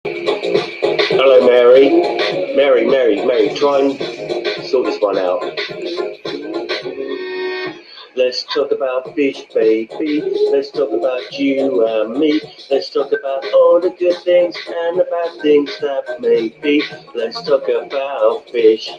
Hello, Mary. Mary, try and sort this one out. Let's talk about fish, baby. Let's talk about you and me. Let's talk about all the good things and the bad things that may be. Let's talk about fish.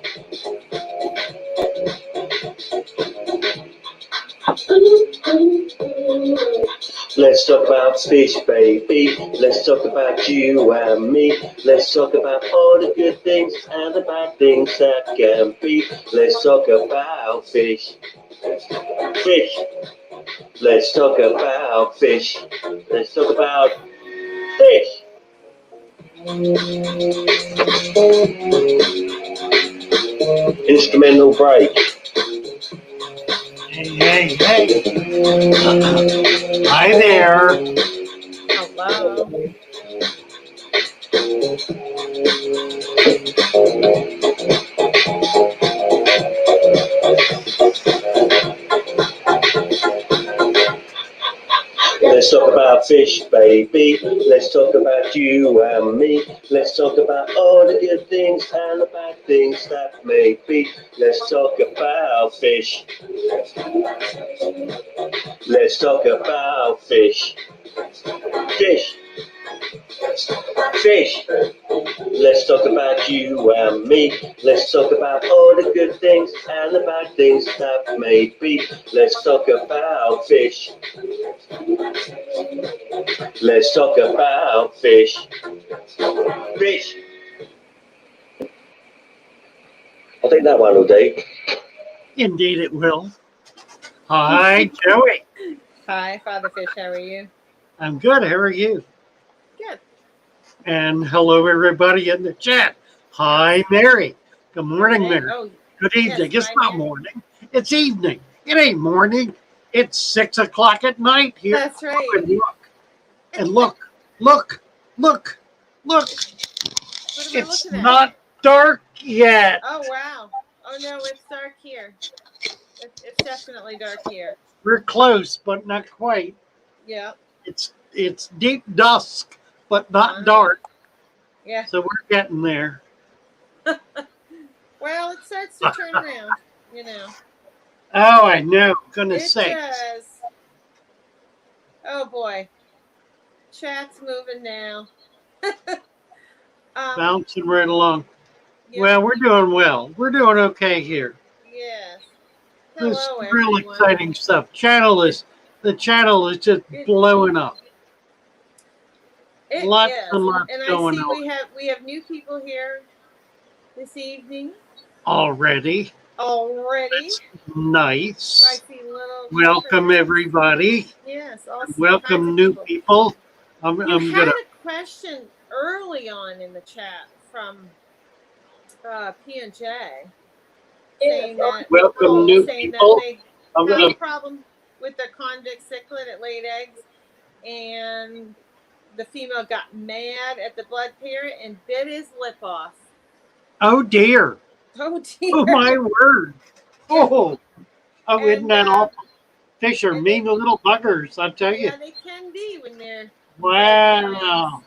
Let's talk about fish, baby. Let's talk about you and me. Let's talk about all the good things and the bad things that can be. Let's talk about fish. Fish. Let's talk about fish. Let's talk about fish. Instrumental break. Hey. Hi there. Hello. Let's talk about fish, baby. Let's talk about you and me. Let's talk about all the good things and the bad things that may be. Let's talk about fish. Let's talk about fish. Fish. Fish. Let's talk about you and me. Let's talk about all the good things and the bad things that may be. Let's talk about fish. Let's talk about fish. Fish. I think that one will do. Indeed it will. Hi, Joey. Hi, Father Fish. How are you? I'm good. How are you? Good. And hello, everybody in the chat. Hi, Mary. Good morning, Hey. Mary. Oh, Good evening. yes, It's hi, not Mary. morning. It's evening. It ain't morning. It's 6 o'clock at night here. That's right. And look. Look. What am I It's looking at? not dark yet. Oh, wow. Oh, no, it's dark here. It's definitely dark here. We're close, but not quite. Yeah. It's deep dusk, but not Fine. dark. Yeah. So we're getting there. Well, it starts to turn around, you know. Oh, I know. Goodness It sakes. does. Oh, boy. Chat's moving now. Bouncing right along. Yeah. Well, we're doing well. We're doing okay here. Yes. This Hello, is real everyone. exciting stuff. The channel is just blowing up. It Lots is. and lots And I going see on we have new people here this evening already. already. That's I nice. see little Welcome Jeffrey. everybody. Yes, awesome. Welcome new people. You I'm had gonna. a question early on in the chat from P&J saying that Welcome new people. they had a problem with their convict cichlid. It laid eggs, and the female got mad at the blood parent and bit his lip off. Oh dear. Oh dear. Oh my word. Yeah. Oh, isn't that awful? Fish are mean little buggers, I tell you. Yeah, they can be when they're. Wow.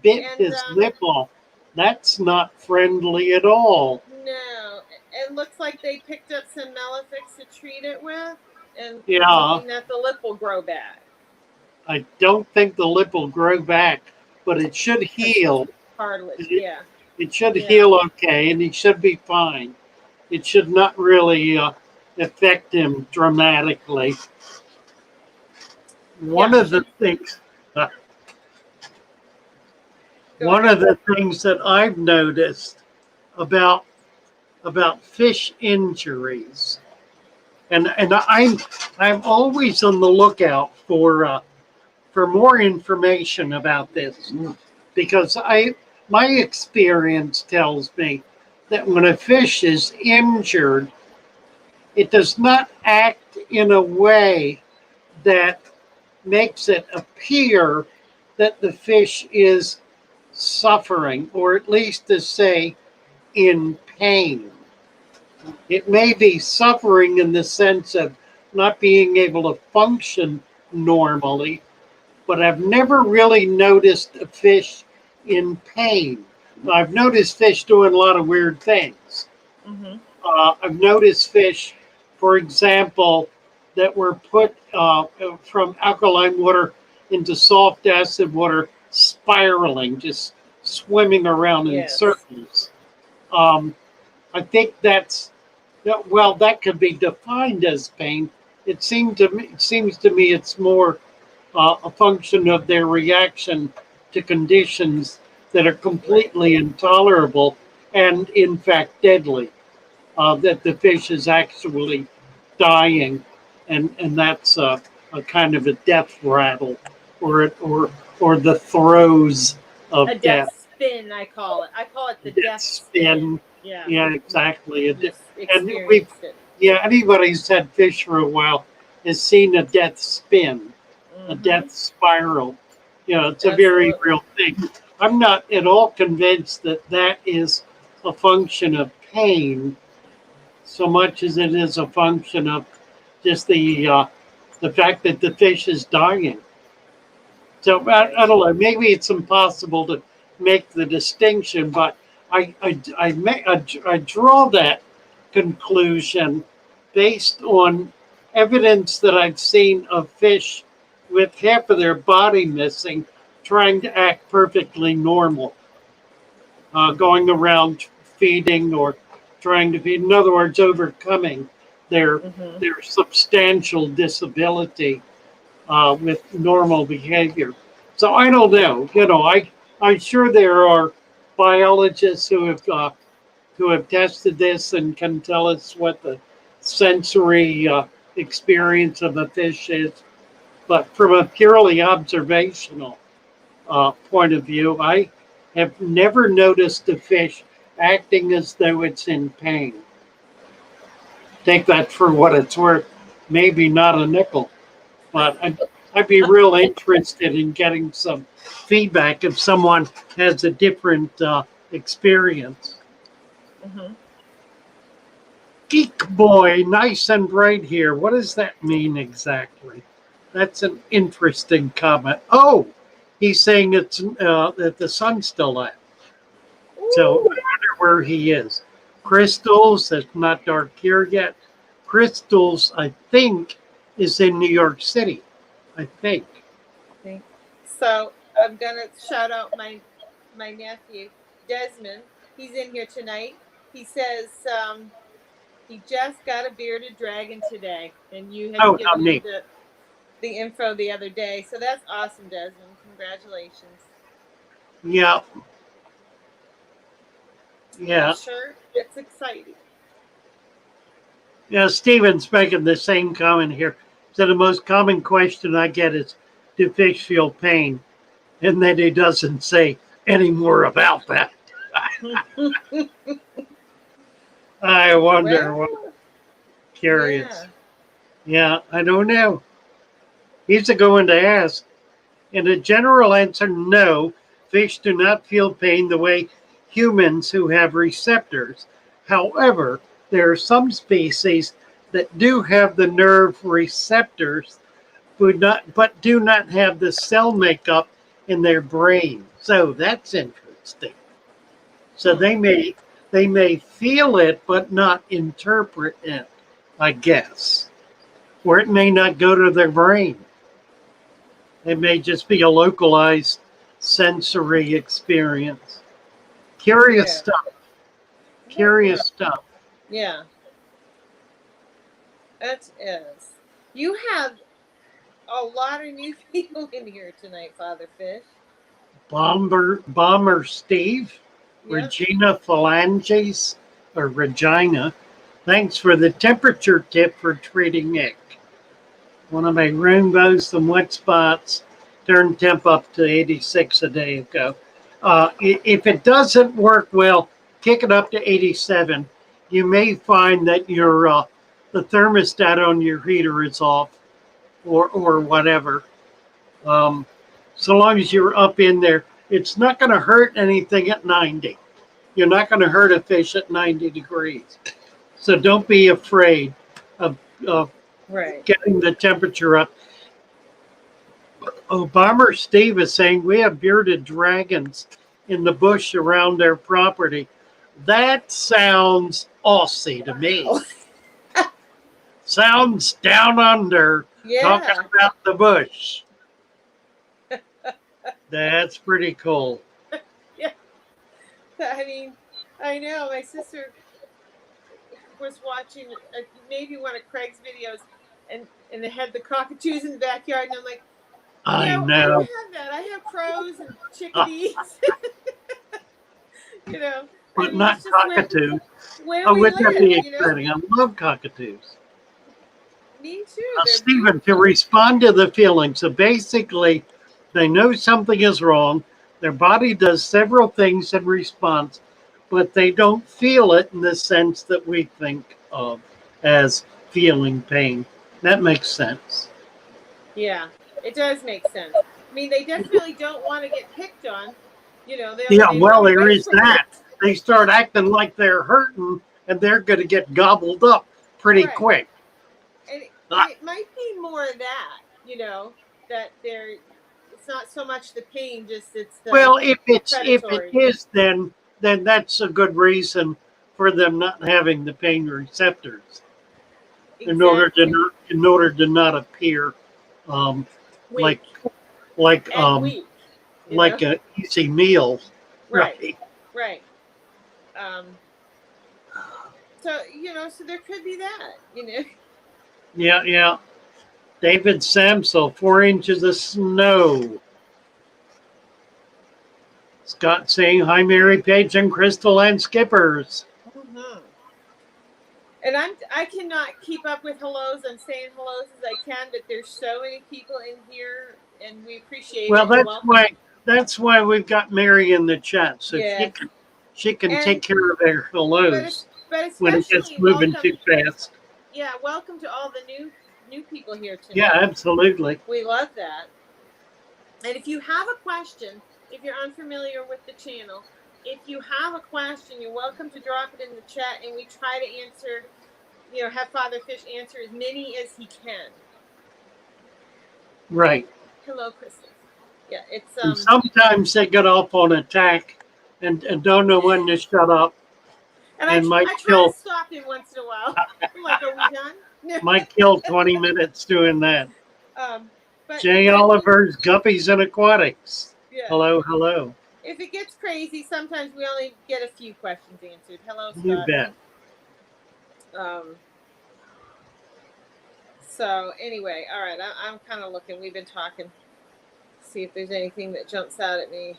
Bit his lip off. That's not friendly at all. No. It looks like they picked up some Melafix to treat it with, and Yeah. that the lip will grow back. I don't think the lip will grow back, but it should heal. Cartilage, It should heal okay, and he should be fine. It should not really affect him dramatically. One of the things that I've noticed about fish injuries, and I'm always on the lookout for more information about this, because my experience tells me that when a fish is injured, it does not act in a way that makes it appear that the fish is suffering, or at least to say in pain. It may be suffering in the sense of not being able to function normally, but I've never really noticed a fish in pain. I've noticed fish doing a lot of weird things. Mm-hmm. I've noticed fish, for example, that were put from alkaline water into soft acid water, spiraling, just swimming around in Yes. circles. Um, I think well, that could be defined as pain. It seems to me it's more a function of their reaction to conditions that are Right. completely intolerable and, in fact, deadly. That the fish is actually dying, and that's a kind of a death rattle, or the throes A of death. death spin, I call it. I call it the Death death spin. spin. Yeah. Yeah, exactly. You've And we, experienced it. yeah, anybody who's had fish for a while has seen a death spin, a Mm-hmm. death spiral. You know, it's a very Absolutely. real thing. I'm not at all convinced that that is a function of pain so much as it is a function of just the fact that the fish is dying. So Right. I don't know. Maybe it's impossible to make the distinction, but I draw that conclusion based on evidence that I've seen of fish with half of their body missing, trying to act perfectly normal, going around feeding or trying to feed. In other words, overcoming their Mm-hmm. their substantial disability with normal behavior. So I don't know. You know, I'm sure there are biologists who have tested this and can tell us what the sensory experience of a fish is. But from a purely observational point of view, I have never noticed a fish acting as though it's in pain. Take that for what it's worth. Maybe not a nickel. But I'd be real interested in getting some feedback if someone has a different experience. Mm-hmm. Geek boy, nice and bright here. What does that mean exactly? That's an interesting comment. Oh, he's saying it's that the sun's still out. So I Ooh. wonder where he is. Crystals, that's not dark here yet. Crystals, I think, is in New York City. I think. Think. So I'm gonna shout out my nephew Desmond. He's in here tonight. He says he just got a bearded dragon today, and you had Oh, how given him neat. the info the other day. So that's awesome, Desmond. Congratulations. Yeah, I'm yeah. sure it's exciting. Yeah, Steven's making the same comment here. So the most common question I get is, do fish feel pain? And then he doesn't say any more about that. I wonder, what Well, curious. yeah. Yeah, I don't know. He's a good one to ask. And the general answer, no, fish do not feel pain the way humans who have receptors. However, there are some species that do have the nerve receptors, but do not have the cell makeup in their brain. So that's interesting. So Hmm. they may feel it but not interpret it, I guess. Or it may not go to their brain. It may just be a localized sensory experience. Curious Yeah. stuff. That is. Curious stuff. Yeah. That is. You have a lot of new people in here tonight, Father Fish. Bomber Steve, Yep. Regina Phalanges, or Regina. Thanks for the temperature tip for treating Nick. One of my rainbows, some wet spots, turned temp up to 86 a day ago. If it doesn't work well, kick it up to 87. You may find that the thermostat on your heater is off, or whatever. Um, so long as you're up in there, it's not going to hurt anything at 90. You're not going to hurt a fish at 90 degrees. So don't be afraid of Right. getting the temperature up. Oh, Bomber Steve is saying we have bearded dragons in the bush around their property. That sounds Aussie to me. Oh, Sounds down under, talking yeah. about the bush. That's pretty cool. Yeah. I mean, I know my sister was watching maybe one of Craig's videos, and they had the cockatoos in the backyard, and I'm like, I I don't know. have that. I have crows and Uh, chickadees. I but mean, not it's just cockatoos. where Oh, we would that live. be exciting? I love cockatoos. Me too. They're Stephen, to beautiful. respond to the feeling. So basically, they know something is wrong. Their body does several things in response, but they don't feel it in the sense that we think of as feeling pain. That makes sense. Yeah, it does make sense. I mean, they definitely don't want to get picked on. Yeah, They well, run there away is from it. that. They start acting like they're hurting, and they're going to get gobbled up pretty Right. quick. And it might be more of that, that they're it's not so much the pain, just it's Well, the if it predatory. is, then that's a good reason for them not having the pain receptors Exactly. in order to not appear um, like Weak like and weak, like a easy meal, Right. right? Right. Um so, so there could be that. Yeah, yeah. David Samsel, 4 inches of snow. Scott saying hi, Mary Page and Crystal and Skippers. hmm And I cannot keep up with hellos. I'm saying hellos as I can, but there's so many people in here, and we appreciate Well, it and welcome. that's why we've got Mary in the chat, so Yes, she can take and care of their hellos but when it gets especially moving too welcome. fast. Yeah, welcome to all the new people here Yeah, tonight. absolutely. We love that. And if you have a question, if you're unfamiliar with the channel, if you have a question, you're welcome to drop it in the chat, and we try to answer. Have Father Fish answer as many as he can. Right. Hello, Crystal. Yeah, it's And sometimes they get off on attack and don't know when to shut up and and I try to stop him once in a while. I'm like, are we done? might kill 20 minutes doing that. um, but Jay Oliver's Guppies and Aquatics. yeah, Hello, hello. if it gets crazy, sometimes we only get a few questions answered. Hello, You Scott. bet. So anyway, all right, I'm kind of looking. We've been talking. See if there's anything that jumps out at me.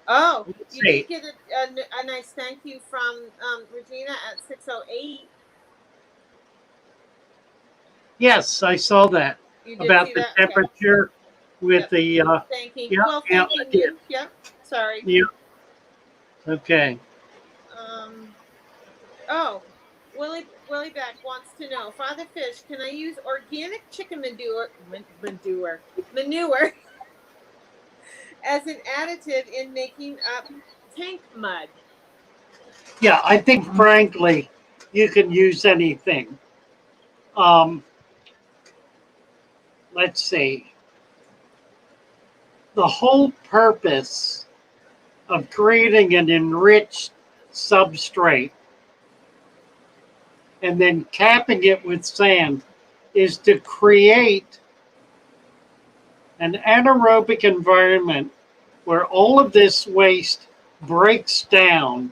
Oh, you did get a nice thank you from Regina at 6:08. Yes, I saw that. You did About see the that? Okay. temperature with Yep. the Thanking. yeah, Well, yeah, I thanking did. you. Yep. Sorry. Yeah. Okay. Oh, Willie Beck wants to know, Father Fish, can I use organic chicken manure as an additive in making up tank mud? Yeah, I think frankly, you can use anything. Um, let's see. The whole purpose of creating an enriched substrate and then capping it with sand is to create an anaerobic environment where all of this waste breaks down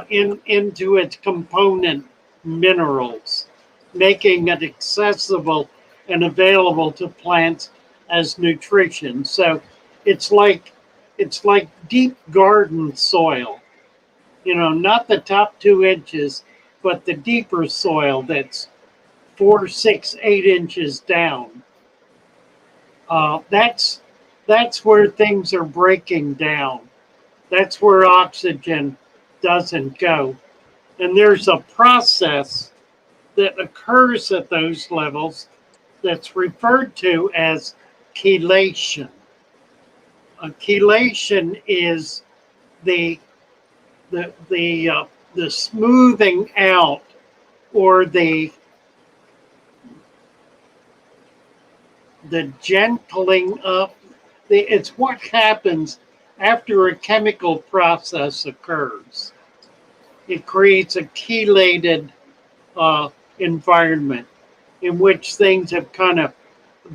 into its component minerals, making it accessible and available to plants as nutrition. So it's like deep garden soil. Not the top 2 inches, but the deeper soil that's 4, 6, 8 inches down. That's where things are breaking down. That's where oxygen doesn't go. And there's a process that occurs at those levels that's referred to as chelation. Chelation is the the smoothing out or the gentling up. It's what happens after a chemical process occurs. It creates a chelated environment in which things have kind of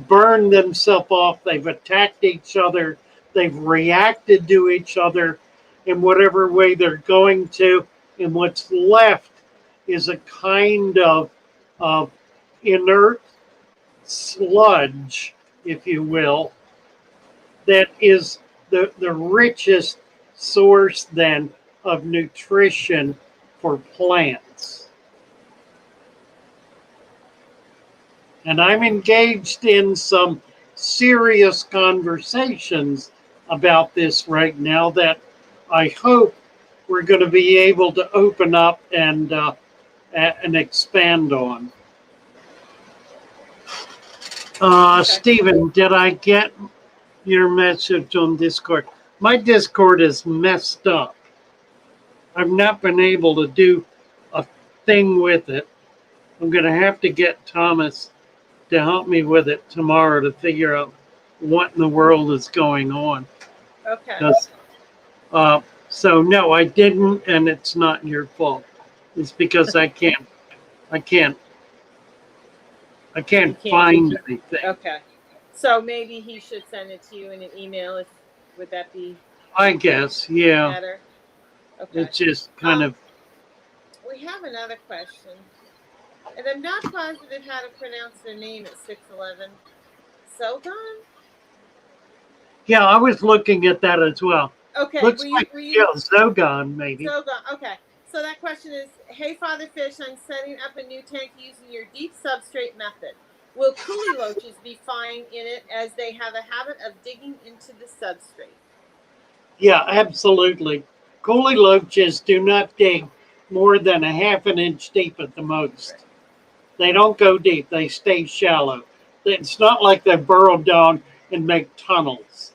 burned themselves off. They've attacked each other. They've reacted to each other in whatever way they're going to. And what's left is a kind of inert sludge, if you will, that is the richest source then of nutrition for plants. And I'm engaged in some serious conversations about this right now that I hope we're going to be able to open up and expand on. Stephen, did I get your message on Discord? My Discord is messed up. I've not been able to do a thing with it. I'm going to have to get Thomas to help me with it tomorrow to figure out what in the world is going on. Okay. So no, I didn't, and it's not your fault. It's because I can't find anything. Okay. So maybe he should send it to you in an email. Would that be? I guess, yeah. Better. Okay. It's just kind of. We have another question, and I'm not positive how to pronounce their name at 611. Sogan? Yeah, I was looking at that as well. Okay. Looks like Zogan, maybe. Zogan. Okay. So that question is, hey, Father Fish, I'm setting up a new tank using your deep substrate method. Will coolie loaches be fine in it as they have a habit of digging into the substrate? Yeah, absolutely. Coolie loaches do not dig more than a half an inch deep at the most. They don't go deep. They stay shallow. It's not like they burrow down and make tunnels.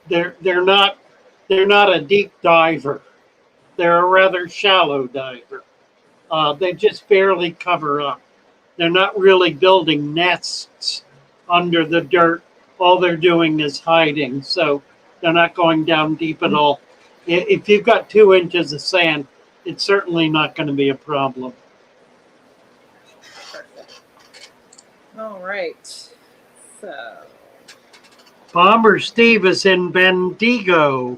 They're not a deep diver. They're a rather shallow diver. They just barely cover up. They're not really building nests under the dirt. All they're doing is hiding. So they're not going down deep at all. If you've got 2 inches of sand, it's certainly not going to be a problem. Perfect. All right. So. Bomber Steve is in Bendigo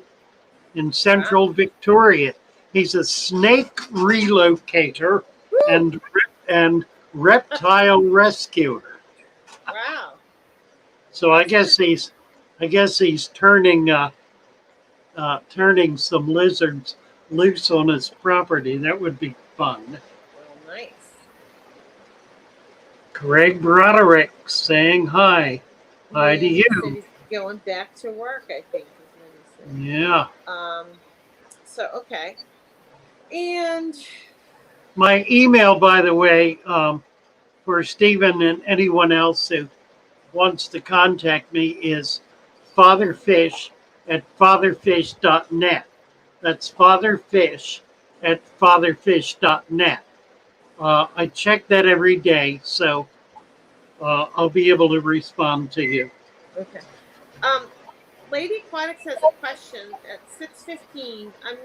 in central Victoria. He's a snake relocator and reptile rescuer. Wow. So I guess he's turning some lizards loose on his property. That would be fun. Well, nice. Craig Broderick saying hi. Hi to you. He's going back to work, I think. Yeah. So, okay. And my email, by the way, for Stephen and anyone else who wants to contact me is fatherfish@fatherfish.net. That's fatherfish@fatherfish.net. I check that every day, so I'll be able to respond to you. Okay. Lady Aquatics has a question at 6:15. I'm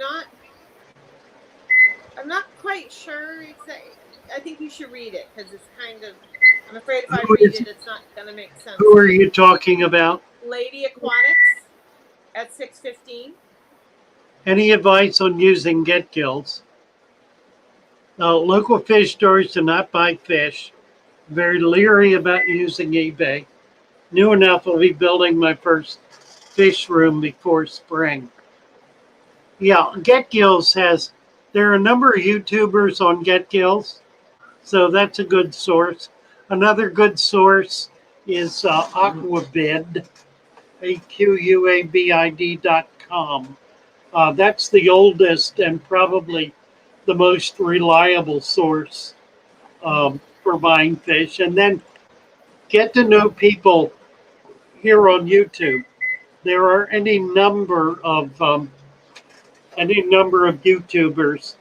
not quite sure exactly. I think you should read it because it's kind of. I'm afraid if I read it, it's not going to make sense. Who are you talking about? Lady Aquatics at 6:15. Any advice on using get kills? Local fish stores do not buy fish. Very leery about using eBay. New enough, I'll be building my first fish room before spring. Yeah, Get Gills there are a number of YouTubers on Get Gills, so that's a good source. Another good source is Aquabid, AQUABID.com. That's the oldest and probably the most reliable source for buying fish. And then get to know people here on YouTube. There are any number of YouTubers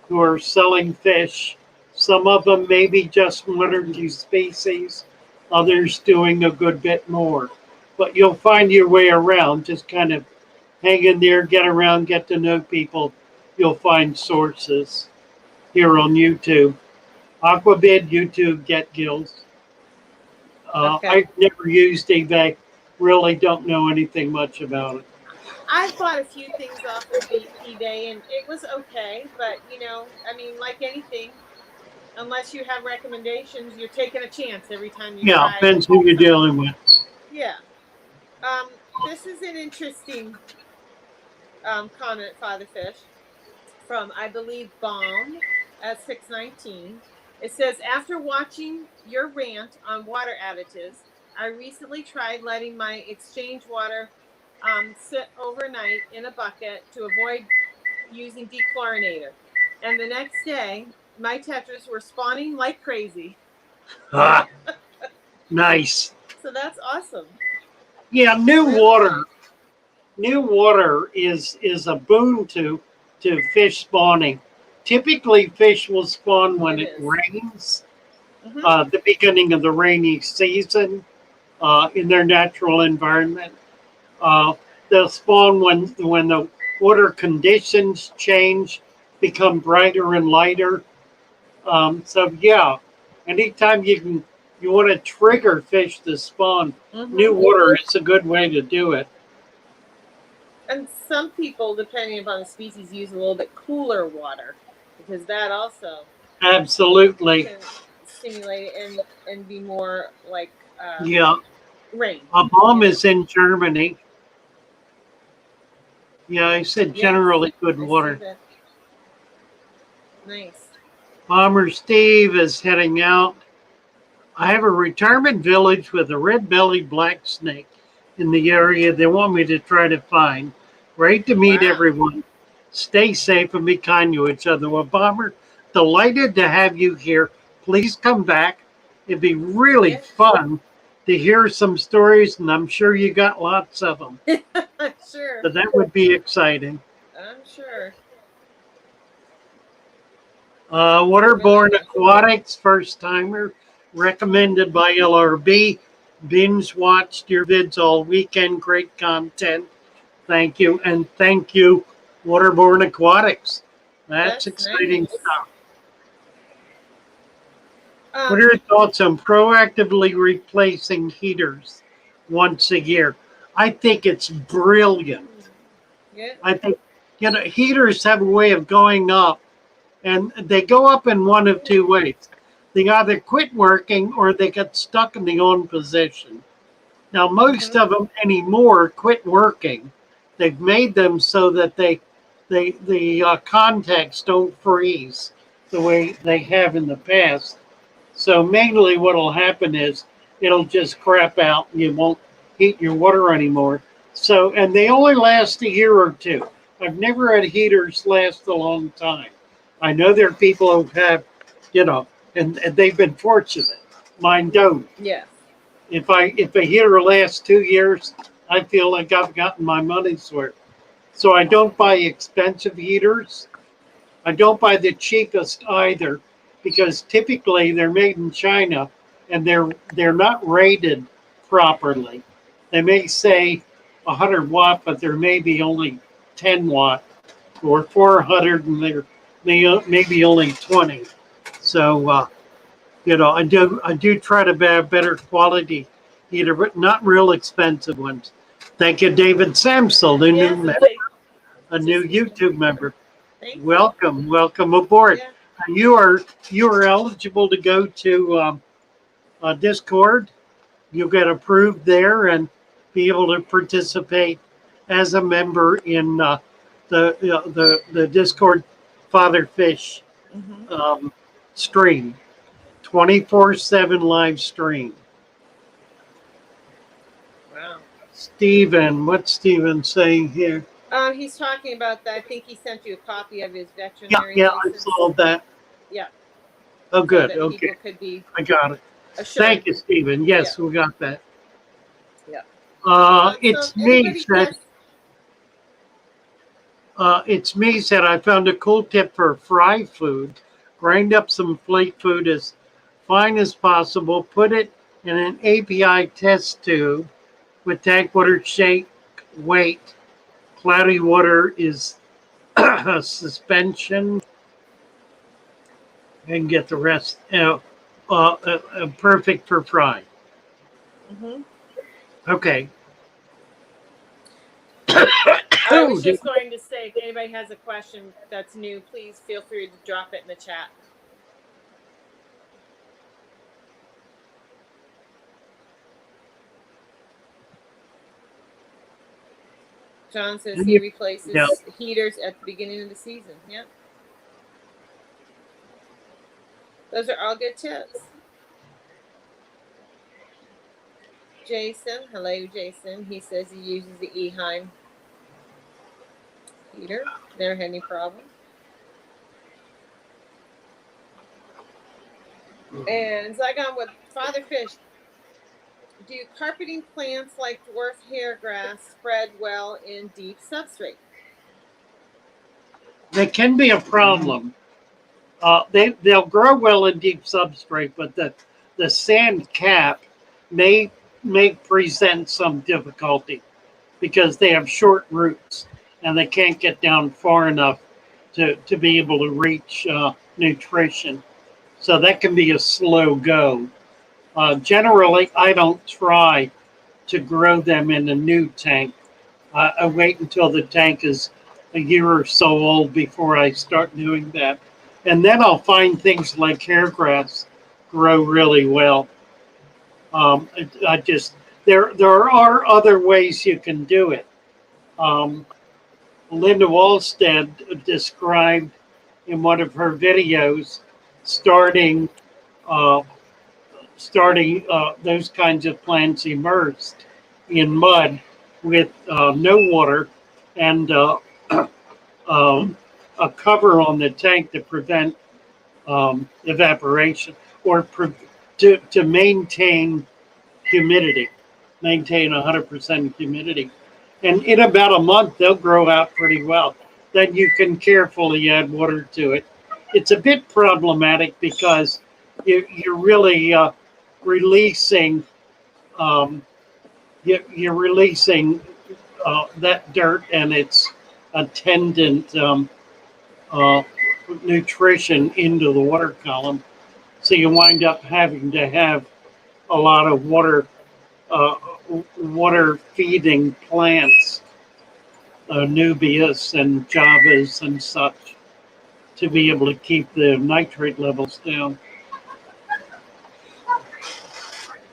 who are selling fish. Some of them maybe just 1 or 2 species. others doing a good bit more. But you'll find your way around. Just kind of hang in there, get around, get to know people. You'll find sources here on YouTube. Aquabid, YouTube, Get Gills. Okay. I've never used eBay. Really don't know anything much about it. I've bought a few things off of eBay and it was okay, but I mean, like anything, unless you have recommendations, you're taking a chance every time you Yeah, try depends who you're something. dealing with. Yeah. This is an interesting comment, Father Fish, from I believe Bomb at 619. It says, after watching your rant on water additives, I recently tried letting my exchange water sit overnight in a bucket to avoid using dechlorinator. And the next day, my tetras were spawning like crazy. Ah, nice. So that's awesome. Yeah, Really nice. new water is a boon to fish spawning. Typically, fish will spawn when It it is. rains, Mm-hmm. the beginning of the rainy season, in their natural environment. Uh, they'll spawn when the water conditions change, become brighter and lighter. So yeah, anytime you want to trigger fish to spawn new Mm-hmm. water, it's a good way to do it. And some people, depending upon the species, use a little bit cooler water because that also Absolutely. can stimulate and be more like Yeah. rain. A bomb You know. is in Germany. Yeah, I said Yes, generally good I see water. that. Nice. Bomber Steve is heading out. I have a retirement village with a red-bellied black snake in the area they want me to try to find. Great to meet Wow. everyone. Stay safe and be kind to each other. Well, Bomber, delighted to have you here. Please come back. It'd be really Yeah. fun to hear some stories, and I'm sure you got lots of them. Sure. So that would be exciting. I'm sure. Really Waterborne nice. Aquatics, first timer, recommended by LRB. Binge watched your vids all weekend. Great content. Thank you. And thank you, Waterborne Aquatics. That's That's exciting nice. stuff. What Um. are your thoughts on proactively replacing heaters once a year? I think it's brilliant. Yeah. I think, heaters have a way of going up, and they go up in one of two ways. They either quit working or they get stuck in the on position. Now, most Mm-hmm. of them anymore quit working. They've made them so that the contacts don't freeze the way they have in the past. So mainly, what'll happen is it'll just crap out, and you won't heat your water anymore. So, and they only last a year or two. I've never had heaters last a long time. I know there are people who have, and they've been fortunate. Mine don't. Yes. If a heater lasts 2 years, I feel like I've gotten my money's worth. So I don't buy expensive heaters. I don't buy the cheapest either, because typically they're made in China and they're not rated properly. They may say 100 watt, but there may be only 10 watt, or 400 and they're maybe only 20. So I do try to buy better quality heater, but not real expensive ones. Thank you, David Samsel, Yes. And they a new just. YouTube member. Thank you. Welcome aboard. Yeah. You are eligible to go to Discord. You'll get approved there and be able to participate as a member in the Discord Father Fish Mm-hmm. um, stream, 24/7 live stream. Wow. Steven, what's Steven saying here? He's talking about that. I think he sent you a copy of his Yeah, veterinary yeah, I license. saw that. Yeah. Oh, So good. that Okay, people could be I got it. assured. Thank you, Steven. Yeah. Yes, we got that. Yeah. So if It's me anybody said. has. It's me said I found a cool tip for fry food. Grind up some flake food as fine as possible. Put it and an API test tube with tank water shake weight. Cloudy water is a suspension, and get the rest. Perfect for fry. Mm-hmm. Okay. I was Oh, just going to say, if anybody has a question that's new, please feel free to drop it in the chat. John says he replaces yeah. heaters at the beginning of the season. Yep. Those are all good tips. Jason, hello, Jason. He says he uses the Eheim heater. Never had any problem. And so I got with Father Fish. Do carpeting plants like dwarf hair grass spread well in deep substrate? They can be a problem. They'll grow well in deep substrate, but the sand cap may present some difficulty because they have short roots and they can't get down far enough to be able to reach nutrition. So that can be a slow go. Generally, I don't try to grow them in a new tank. I wait until the tank is a year or so old before I start doing that. And then I'll find things like hair grass grow really well. I just there are other ways you can do it. Um, Linda Wallstead described in one of her videos starting uh, those kinds of plants immersed in mud with no water and a cover on the tank to prevent evaporation or to maintain humidity, maintain 100% humidity. And in about a month, they'll grow out pretty well. Then you can carefully add water to it. It's a bit problematic because you're really releasing um, you're releasing that dirt and its attendant uh, nutrition into the water column. So you wind up having to have a lot of uh, water feeding plants, nubias and javas and such, to be able to keep the nitrate levels down.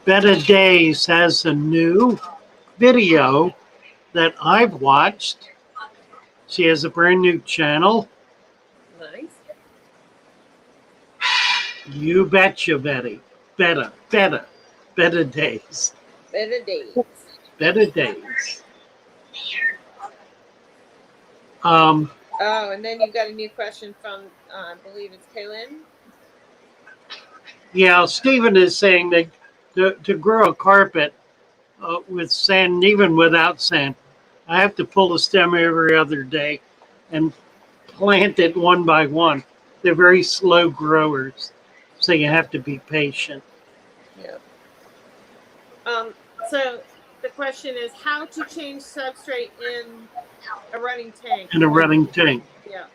Betta Days has a new video that I've watched. She has a brand new channel. Nice. You betcha, Betty. Betta Days. Better days. Betta Days. Oh, and then you've got a new question from, I believe it's Kaylin. Yeah, Stephen is saying that to grow a carpet with sand, even without sand, I have to pull the stem every other day and plant it one by one. They're very slow growers, so you have to be patient. Yeah. So the question is how to change substrate in a running tank. In a running tank. Yeah.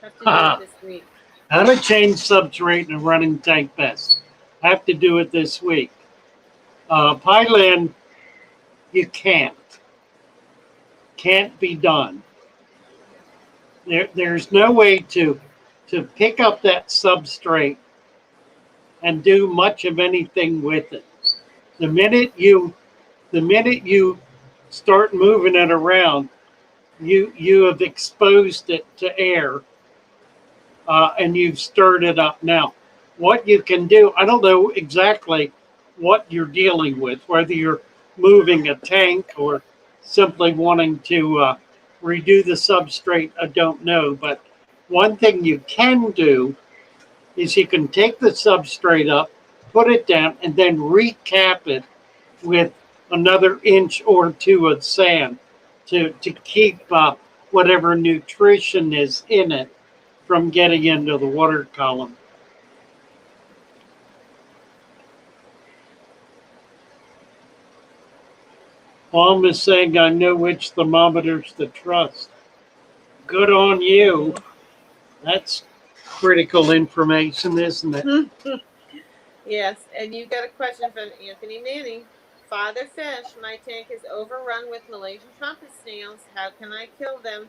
Have to do it this week. How to change substrate in a running tank best. I have to do it this week. Pyland, you can't. Can't be done. There's no way to pick up that substrate and do much of anything with it. The minute you start moving it around, you have exposed it to air, and you've stirred it up. Now, what you can do, I don't know exactly what you're dealing with, whether you're moving a tank or simply wanting to redo the substrate, I don't know. But one thing you can do is you can take the substrate up, put it down, and then recap it with another inch or two of sand to keep whatever nutrition is in it from getting into the water column. Mom is saying I know which thermometers to trust. Good on you. That's critical information, isn't it? Yes, and you got a question from Anthony Manning. Father Fish, my tank is overrun with Malaysian trumpet snails. How can I kill them?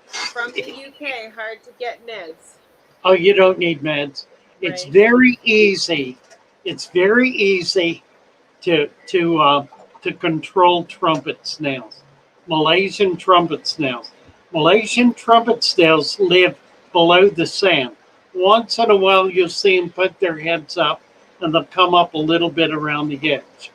From the UK, hard to get meds. Oh, you don't need meds. It's Right. very easy. It's very easy to control trumpet snails. Malaysian trumpet snails. Malaysian trumpet snails live below the sand. Once in a while, you'll see them put their heads up, and they'll come up a little bit around the edge.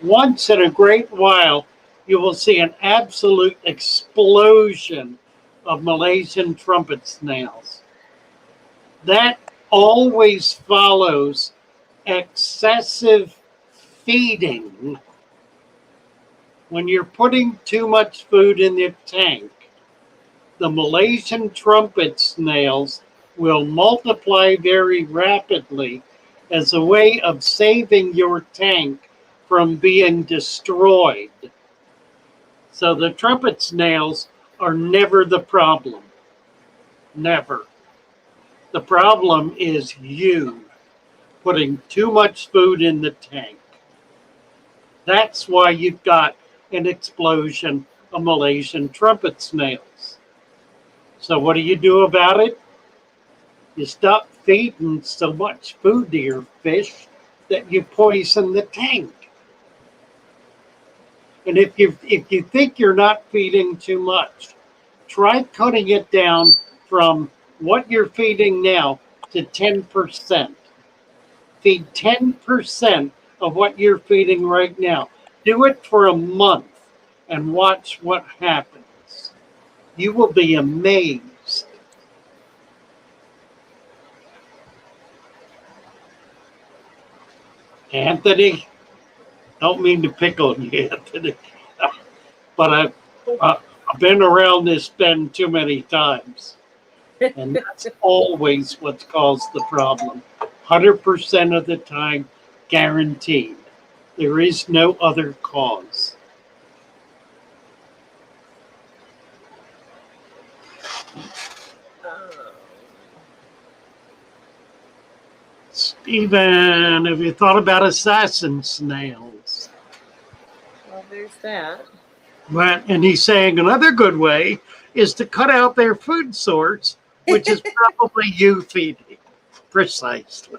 Once in a great while, you will see an absolute explosion of Malaysian trumpet snails. That always follows excessive feeding. When you're putting too much food in the tank, the Malaysian trumpet snails will multiply very rapidly as a way of saving your tank from being destroyed. So the trumpet snails are never the problem. Never. The problem is you putting too much food in the tank. That's why you've got an explosion of Malaysian trumpet snails. So what do you do about it? You stop feeding so much food to your fish that you poison the tank. And if you think you're not feeding too much, try cutting it down from what you're feeding now to 10%. Feed 10% of what you're feeding right now. Do it for a month and watch what happens. You will be amazed. Anthony, don't mean to pickle you, Anthony, but I've been around this bend too many times. And that's always what's caused the problem. 100% of the time, guaranteed. There is no other cause. Stephen, have you thought about assassin snails? Well, there's that. But, and he's saying another good way is to cut out their food source, which is probably you feeding. Precisely.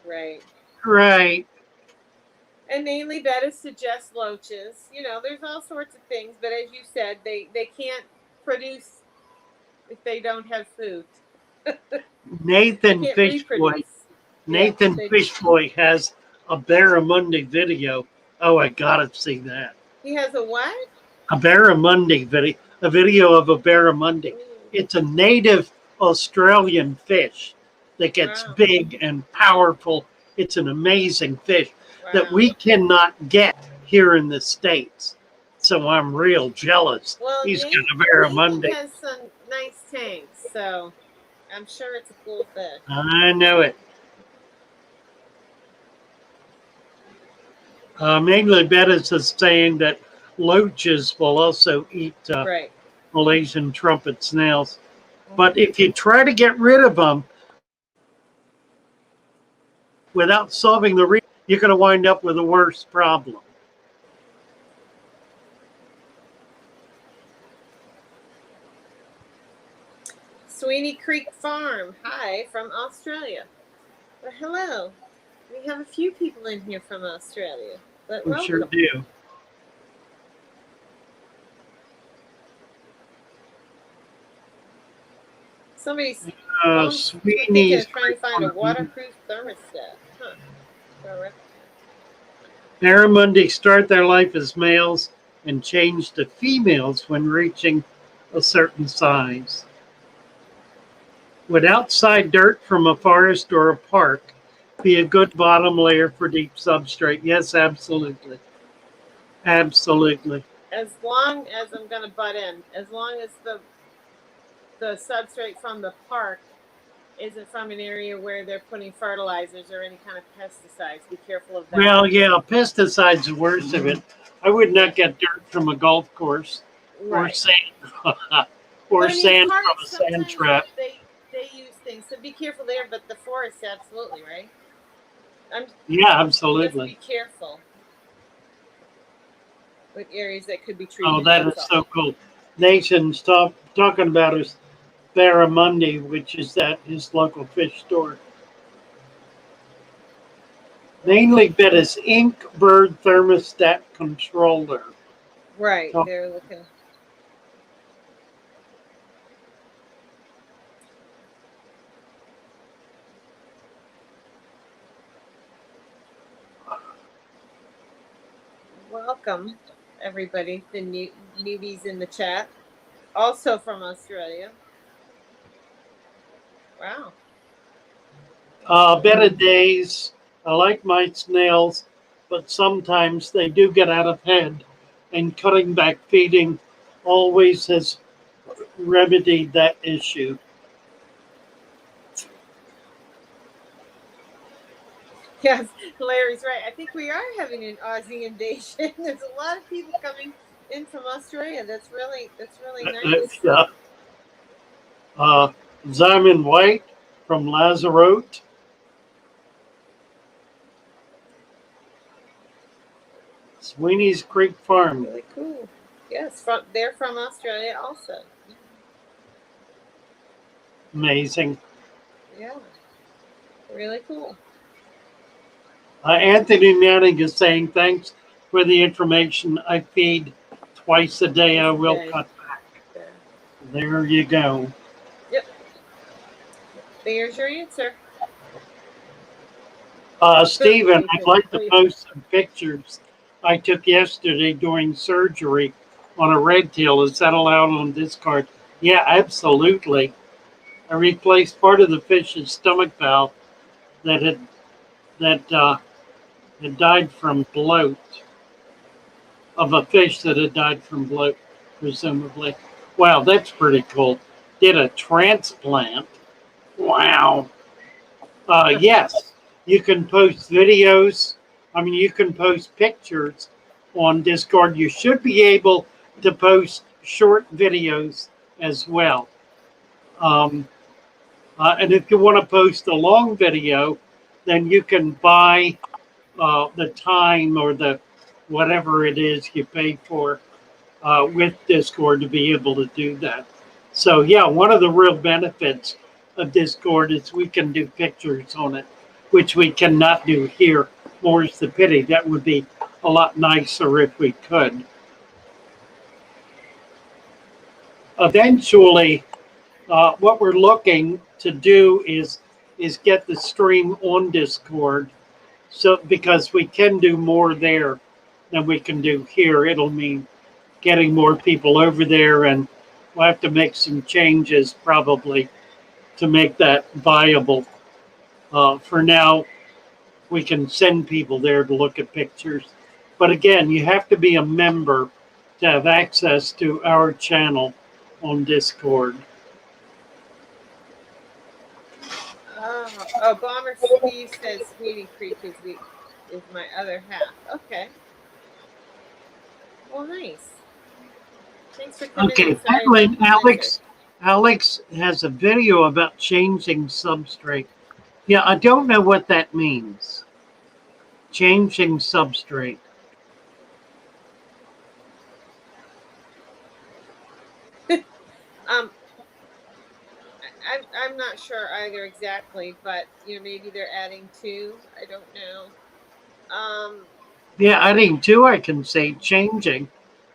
Right. Right. And mainly Bettis suggests loaches. You know, there's all sorts of things, but as you said, they can't produce if they don't have food. Nathan Can't Fishboy. reproduce. Nathan Yeah, Fishboy has a Barramundi video. Oh, I gotta see that. he has a what? A Barramundi video. A video of a Barramundi. Ooh, It's a native Australian fish that gets wow. big and powerful. It's an amazing fish that Wow. we cannot get here in the States. So I'm real jealous. Well, He's got a Nathan Barramundi. has some nice tanks, so I'm sure it's a cool fish. I know it. Mainly Bettis is saying that loaches will also eat Right. Malaysian trumpet snails. But if you try to get rid of them without solving the reason, you're going to wind up with a worse problem. Sweeney Creek Farm. Hi from Australia. Well, hello. We have a few people in here from Australia. But We sure do. Somebody's Sweeney's trying to find a waterproof thermostat. Huh. Barramundi start their life as males and change to females when reaching a certain size. Would outside dirt from a forest or a park be a good bottom layer for deep substrate? Yes, absolutely. Absolutely. As long as I'm going to butt in, as long as the substrate from the park isn't from an area where they're putting fertilizers or any kind of pesticides. Be careful of that. Well, yeah, pesticides are worst of it. I would not get dirt from a golf course or Right. sand But or I mean, sand parks from a sand sometimes trap. they use things, so be careful there. But the forest, absolutely, right? I'm Yeah, just be absolutely. careful with areas that could be Oh, treated. that That's is all. so cool. Nation's talking about his Barramundi, which is at his local fish store. Mainly bid is Ink Bird Thermostat Controller. Right. Talk- They're looking. Welcome, everybody. The newbies in the chat, also from Australia. Wow. Better days. I like my snails, but sometimes they do get out of hand, and cutting back feeding always has remedied that issue. Yes, Larry's right. I think we are having an Aussie invasion. There's a lot of people coming in from Australia. That's really nice. Yeah. Simon White from Lazarote. Sweeney's Creek Farm. Really cool. Yes, they're from Australia also. Amazing. Yeah, really cool. Anthony Manning is saying, thanks for the information. I feed twice a day. I will Okay. cut back. Yeah. There you go. Yep. There's your answer. Stephen, I'd like to post some pictures I took yesterday during surgery on a red tail. Is that allowed on Discard? Yeah, absolutely. I replaced part of the fish's stomach valve that had died from bloat, of a fish that had died from bloat, presumably. Wow, that's pretty cool. Did a transplant. Wow. Yes, you can post videos. I mean, you can post pictures on Discord. You should be able to post short videos as well. Um, and if you want to post a long video, then you can buy the time or the whatever it is you pay for with Discord to be able to do that. So yeah, one of the real benefits of Discord is we can do pictures on it, which we cannot do here. More's the pity. That would be a lot nicer if we could. Eventually, what we're looking to do is get the stream on Discord. So because we can do more there than we can do here, it'll mean getting more people over there, and we'll have to make some changes probably to make that viable. For now, we can send people there to look at pictures. But again, you have to be a member to have access to our channel on Discord. Oh, Bomber Steve says Sweetie Creek is my other half. Okay. Well, nice. Thanks for coming Okay, in. Sorry finally, about the Alex has a video about changing substrate. Yeah, I don't know what that means. Changing substrate. I'm not sure either exactly, but maybe they're adding two. I don't know. Yeah, adding to I can say changing.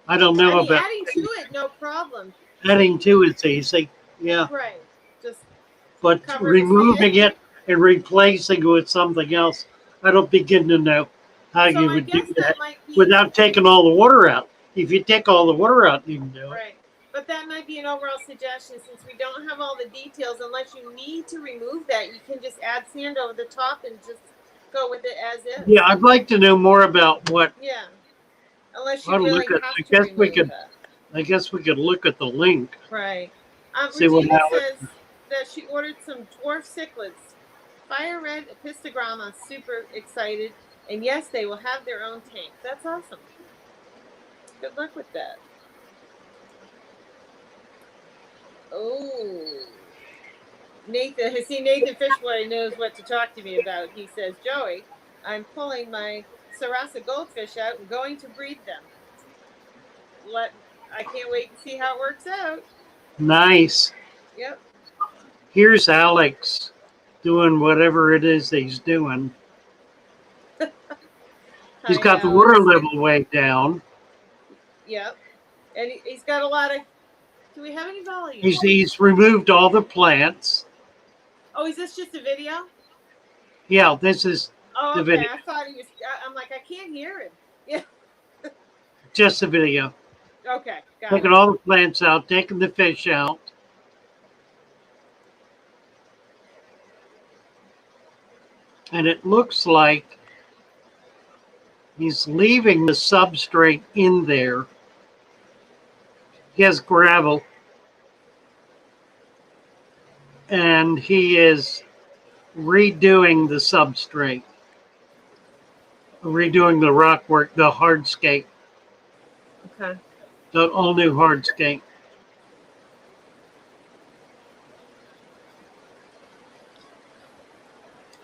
I don't know about adding to it, no problem. adding to it's easy. Yeah. Right. Just But cover the removing it and replacing it with something else, I don't begin to know how So you I would do guess that that might be without taking all the water out. If you take all the water out, you can do it. right. But that might be an overall suggestion since we don't have all the details. Unless you need to remove that, you can just add sand over the top and just go with it as is. Yeah, I'd like to know more about what. Yeah. Unless you I'll really look at. have I to guess we remove could. that. I guess we could look at the link. Right. See what Regina happens. says that she ordered some dwarf cichlids. Fire red epistogramma, super excited. And yes, they will have their own tank. That's awesome. Good luck with that. Oh. Nathan Fishboy knows what to talk to me about. He says, Joey, I'm pulling my Sarasa goldfish out and going to breed them. I can't wait to see how it works out. Nice. Yep. Here's Alex doing whatever it is he's doing. He's Hi, got the Alex. water level way down. Yep. And he's got a lot of. Do we have any volume? He's removed all the plants. Oh, is this just a video? Yeah, this is Oh, the okay. video. I thought he was. I'm like, I can't hear him. Yeah. Just a video. Okay. Got Taking it. all the plants out, taking the fish out. And it looks like he's leaving the substrate in there. He has gravel. And he is redoing the substrate. Redoing the rock work, the hardscape. Okay. The all new hardscape.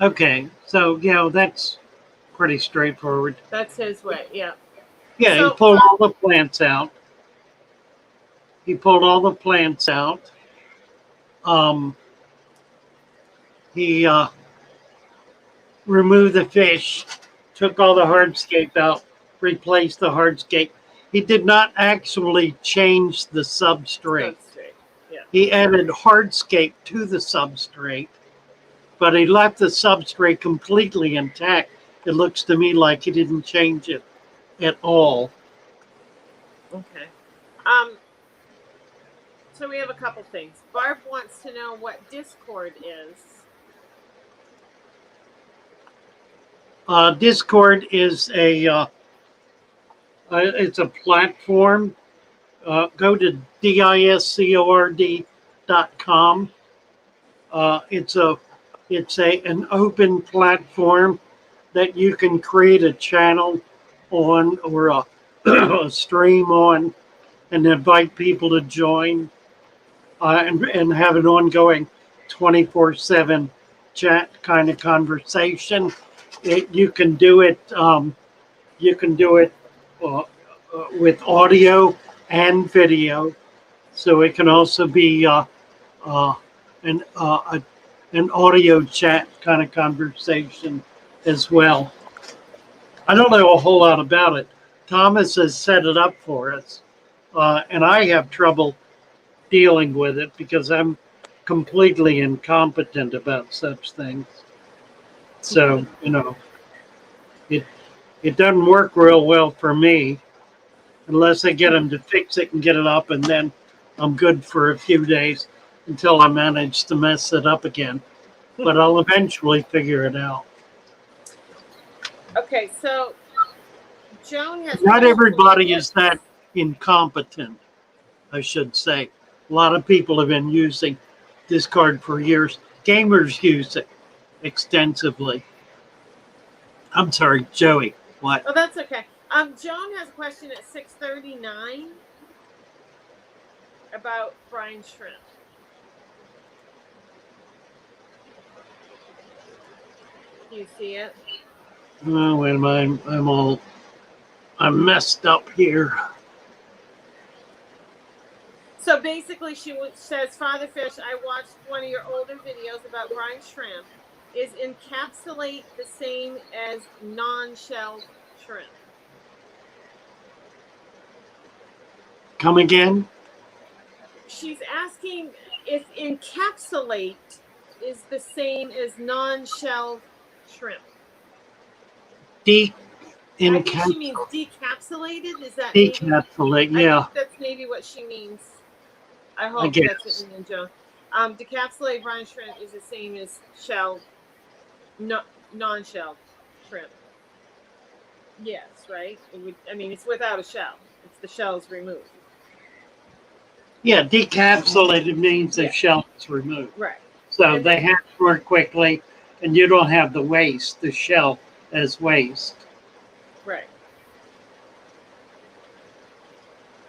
Okay, so that's pretty straightforward. That's his way. Yeah. Yeah, So, he pulled all the plants out. He pulled all the plants out. He removed the fish, took all the hardscape out, replaced the hardscape. He did not actually change the substrate. Yeah. He added hardscape to the substrate, but he left the substrate completely intact. It looks to me like he didn't change it at all. Okay. So we have a couple things. Barb wants to know what Discord is. Discord is it's a platform. Go to discord.com. It's an open platform that you can create a channel on or a stream on and invite people to join and have an ongoing 24/7 chat kind of conversation. You can do it. You can do it with audio and video, so it can also be an audio chat kind of conversation as well. I don't know a whole lot about it. Thomas has set it up for us, and I have trouble dealing with it because I'm completely incompetent about such things. So, it doesn't work real well for me unless I get them to fix it and get it up, and then I'm good for a few days until I manage to mess it up again. But I'll eventually figure it out. Okay, so Joan has. Not everybody is that incompetent, I should say. A lot of people have been using Discord for years. Gamers use it extensively. I'm sorry, Joey. What? Oh, that's okay. Joan has a question at 6:39 about brine shrimp. Do you see it? Oh, wait a minute. I'm messed up here. So basically, she says, Father Fish, I watched one of your older videos about brine shrimp. Is encapsulate the same as non-shelled shrimp? Come again? She's asking if encapsulate is the same as non-shelled shrimp. I think she means decapsulated. Is that decapsulate? Maybe? Yeah. I think that's maybe what she means. I hope that's what you mean, Joan. Decapsulated brine shrimp is the same as shelled, non-shelled shrimp. Yes, right? It's without a shell. It's the shell's removed. Yeah, decapsulated means the Yeah. shell is removed. Right. So And they hatch more quickly, and you don't have the waste, the shell as waste. right.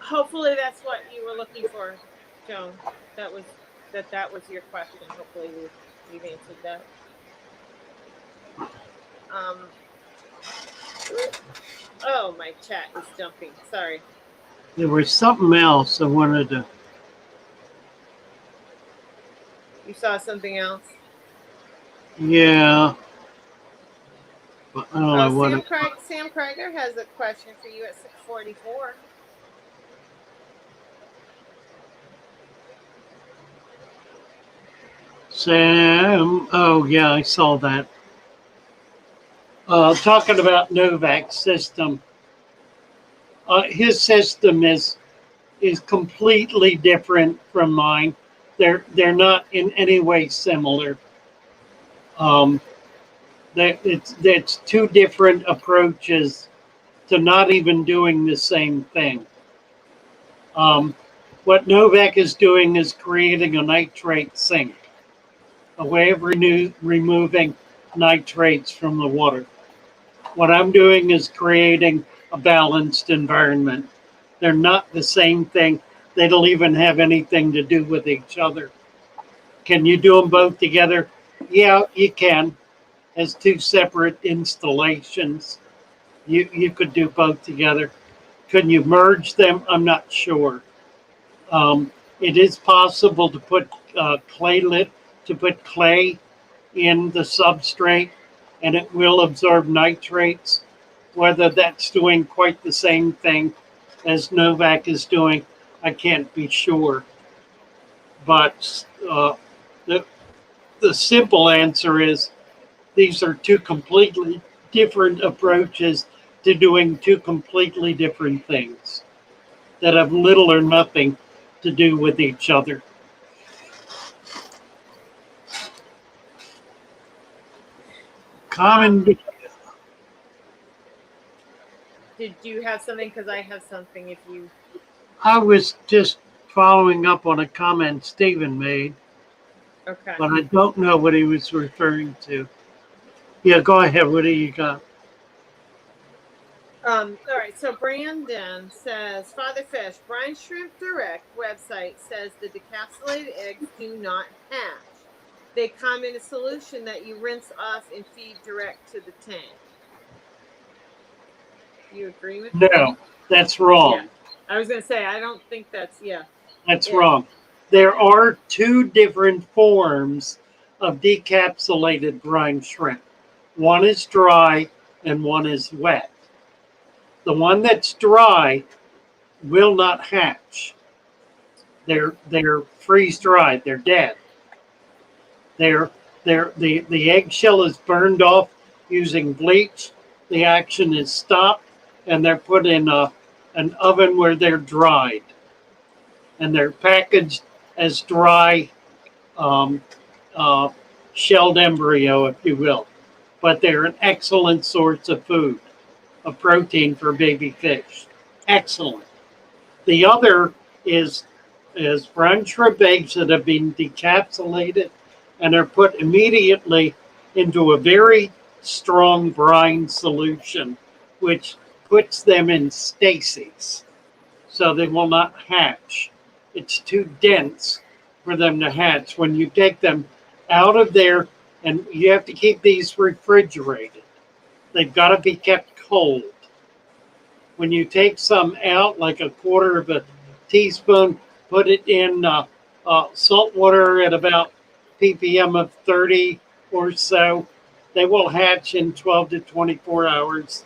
Hopefully that's what you were looking for, Joan. That was that was your question. Hopefully we've answered that. Um oh, my chat is jumping. Sorry. There was something else I wanted to. You saw something else? Yeah, but I don't Oh, know what it. Sam Krieger has a question for you at 6:44. Sam. Oh yeah, I saw that. Talking about Novak's system. His system is completely different from mine. They're not in any way similar. Um, it's two different approaches to not even doing the same thing. Um, what Novak is doing is creating a nitrate sink, a way of removing nitrates from the water. What I'm doing is creating a balanced environment. They're not the same thing. They don't even have anything to do with each other. Can you do them both together? Yeah, you can. As two separate installations, you could do both together. Can you merge them? I'm not sure. It is possible to put to put clay in the substrate, and it will absorb nitrates. Whether that's doing quite the same thing as Novak is doing, I can't be sure. But the the simple answer is these are two completely different approaches to doing two completely different things that have little or nothing to do with each other. Common. Did you have something? Because I have something. If you I was just following up on a comment Stephen made, okay. but I don't know what he was referring to. Yeah, go ahead. What do you got? All right. So Brandon says, Father Fish, Brine Shrimp Direct website says the decapsulated eggs do not hatch. They come in a solution that you rinse off and feed direct to the tank. You agree with me? No, that's Yeah. wrong. I was gonna say I don't think that's That's it. wrong. There are two different forms of decapsulated brine shrimp. One is dry and one is wet. The one that's dry will not hatch. They're freeze dried. They're dead. They're the eggshell is burned off using bleach. The action is stopped, and they're put in an oven where they're dried, and they're packaged as dry um, uh, shelled embryo, if you will. But they're an excellent source of food, of protein for baby fish. Excellent. The other is brown shrimp eggs that have been decapsulated and are put immediately into a very strong brine solution, which puts them in stasis so they will not hatch. It's too dense for them to hatch. When you take them out of there, and you have to keep these refrigerated, they've got to be kept cold. When you take some out, like a quarter of a teaspoon, put it in salt water at about ppm of 30 or so. They will hatch in 12 to 24 hours,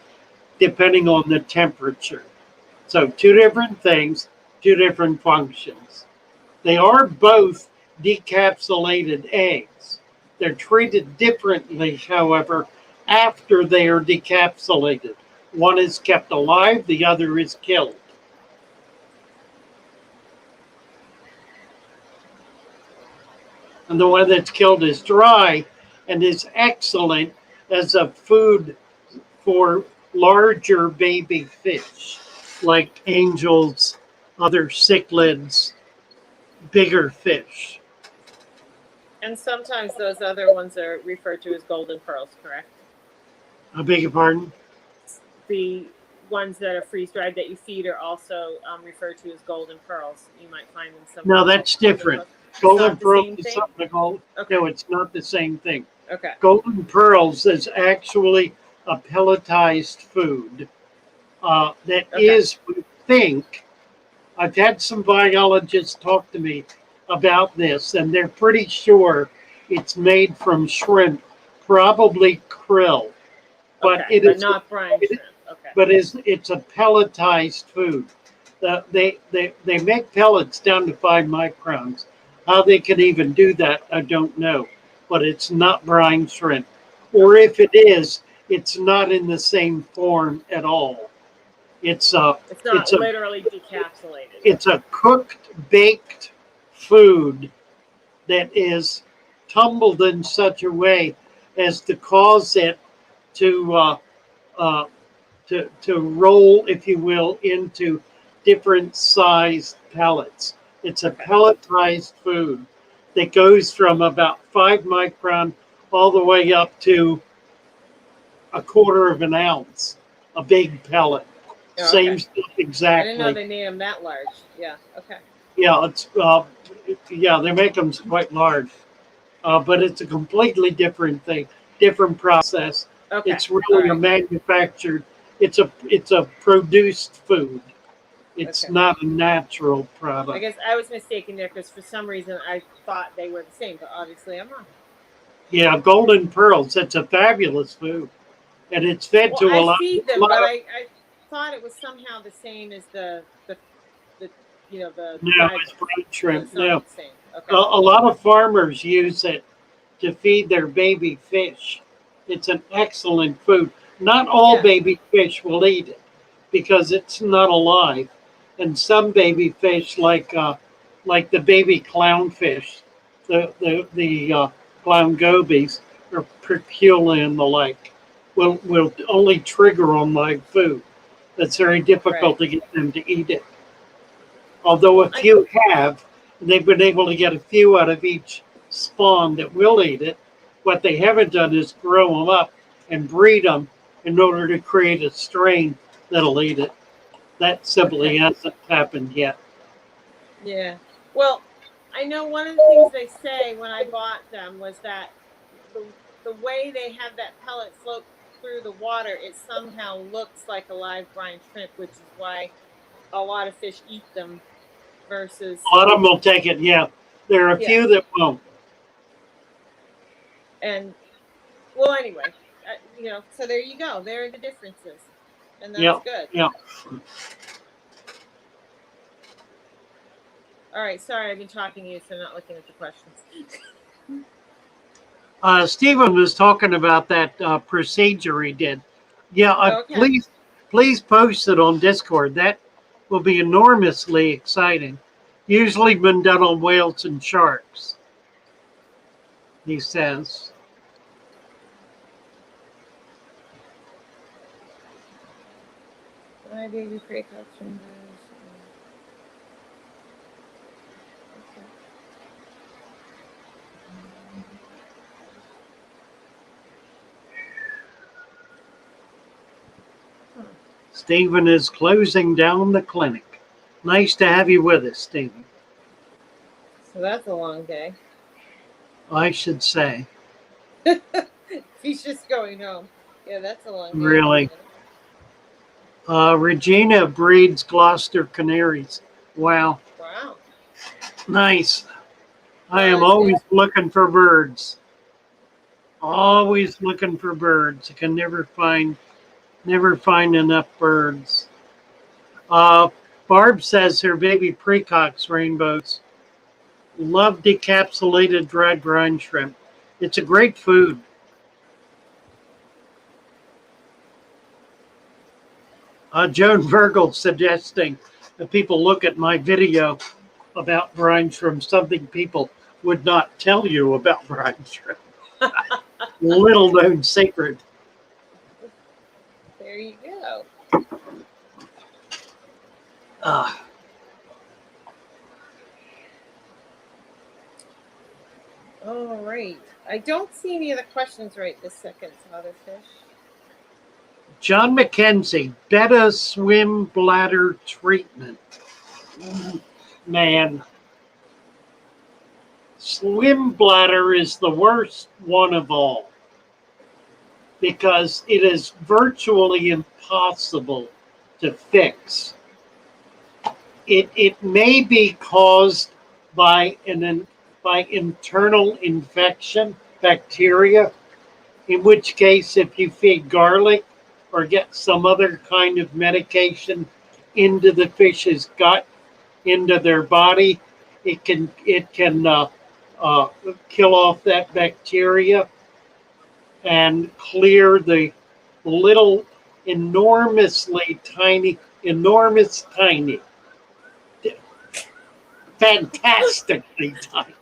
depending on the temperature. So, two different things, two different functions. They are both decapsulated eggs. They're treated differently, however, after they are decapsulated. One is kept alive, the other is killed. And the one that's killed is dry and is excellent as a food for larger baby fish like angels, other cichlids, bigger fish. And sometimes those other ones are referred to as golden pearls, correct? I beg your pardon? The ones that are freeze dried that you feed are also referred to as golden pearls. You might find in some No, that's golden different. pearls. It's Golden not the pearls same is thing. something called. Okay. No, it's not the same thing. Okay. Golden pearls is actually a pelletized food that Okay. is, we think, I've had some biologists talk to me about this, and they're pretty sure it's made from shrimp, probably krill, but Okay. it But is, not brine it, shrimp. Okay. but it's a pelletized food. They make pellets down to 5 microns. How they can even do that, I don't know. But it's not brine shrimp, or Okay. if it is, it's not in the same form at all. It's a It's not it's a literally decapsulated. it's a cooked, baked food that is tumbled in such a way as to cause it to uh, to roll, if you will, into different sized pellets. It's a Okay. pelletized food that goes from about 5 micron all the way up to a quarter of an ounce, a big pellet. Oh, okay. Same stuff I didn't know exactly. they made them that large. Yeah. Okay. Yeah, yeah, they make them quite large, but it's a completely different thing, different process. Okay. It's All really a right. manufactured. It's a produced food. It's Okay. not a natural I product. guess I was mistaken there because for some reason I thought they were the same, but obviously I'm wrong. Yeah, golden pearls. It's a fabulous food, and it's fed Well, to a I lot, feed a them, lot but of. I thought it was somehow the same as the the No, dried it's ones, fried but shrimp. it's not No, the same. a Okay. lot of farmers use it to feed their baby fish. It's an excellent food. Not all Yeah. baby fish will eat it because it's not alive, and some baby fish, like the baby clownfish, the clown gobies, or percula and the like, will only trigger on live food. It's very Right. difficult to get them to eat it. Although a Well, I few have, and they've been able to get a few out of each spawn that will eat it. What they haven't done is grow them up and breed them in order to create a strain that'll eat it. That simply okay. hasn't happened yet. Yeah. Well, I know one of the things they say when I bought them was that the the way they have that pellet float through the water, it somehow looks like a live brine shrimp, which is why a lot of fish eat them versus A lot of them will take it, yeah. There are a yeah. few that won't. And well, anyway, so there you go. There are the differences, and that's Yeah, good. yeah. All right. Sorry, I've been talking to you, so I'm not looking at the questions. Stephen was talking about that procedure he did. Yeah, Okay. please post it on Discord. That will be enormously exciting. Usually been done on whales and sharks, he says. My baby precox from okay. Huh. Stephen is closing down the clinic. Nice to have you with us, Stephen. So that's a long day. I should say, He's just going home. Yeah, that's a long day, isn't really. it? Regina breeds Gloucester canaries. Wow, Wow. nice. I Well, am always looking for birds. Always looking for birds. I can never find enough birds. Uh, Barb says her baby precox rainbows love decapsulated dried brine shrimp. It's a great food. Joan Virgil suggesting that people look at my video about brine shrimp, something people would not tell you about brine shrimp. Little known secret. there you go. Uh, All right. I don't see any of the questions right this second, Father Fish. John McKenzie, better swim bladder treatment. Man, swim bladder is the worst one of all because it is virtually impossible to fix. It may be caused by by internal infection, bacteria, in which case if you feed garlic or get some other kind of medication into the fish's gut, into their body, it can kill off that bacteria and clear the little enormously tiny, enormous tiny, fantastically tiny,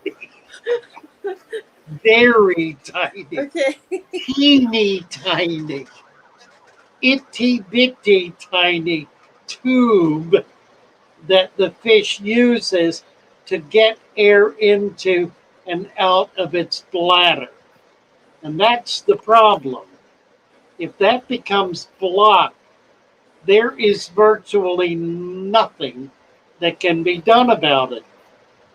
very tiny, Okay. teeny tiny, itty bitty tiny tube that the fish uses to get air into and out of its bladder. And that's the problem. If that becomes blocked, there is virtually nothing that can be done about it.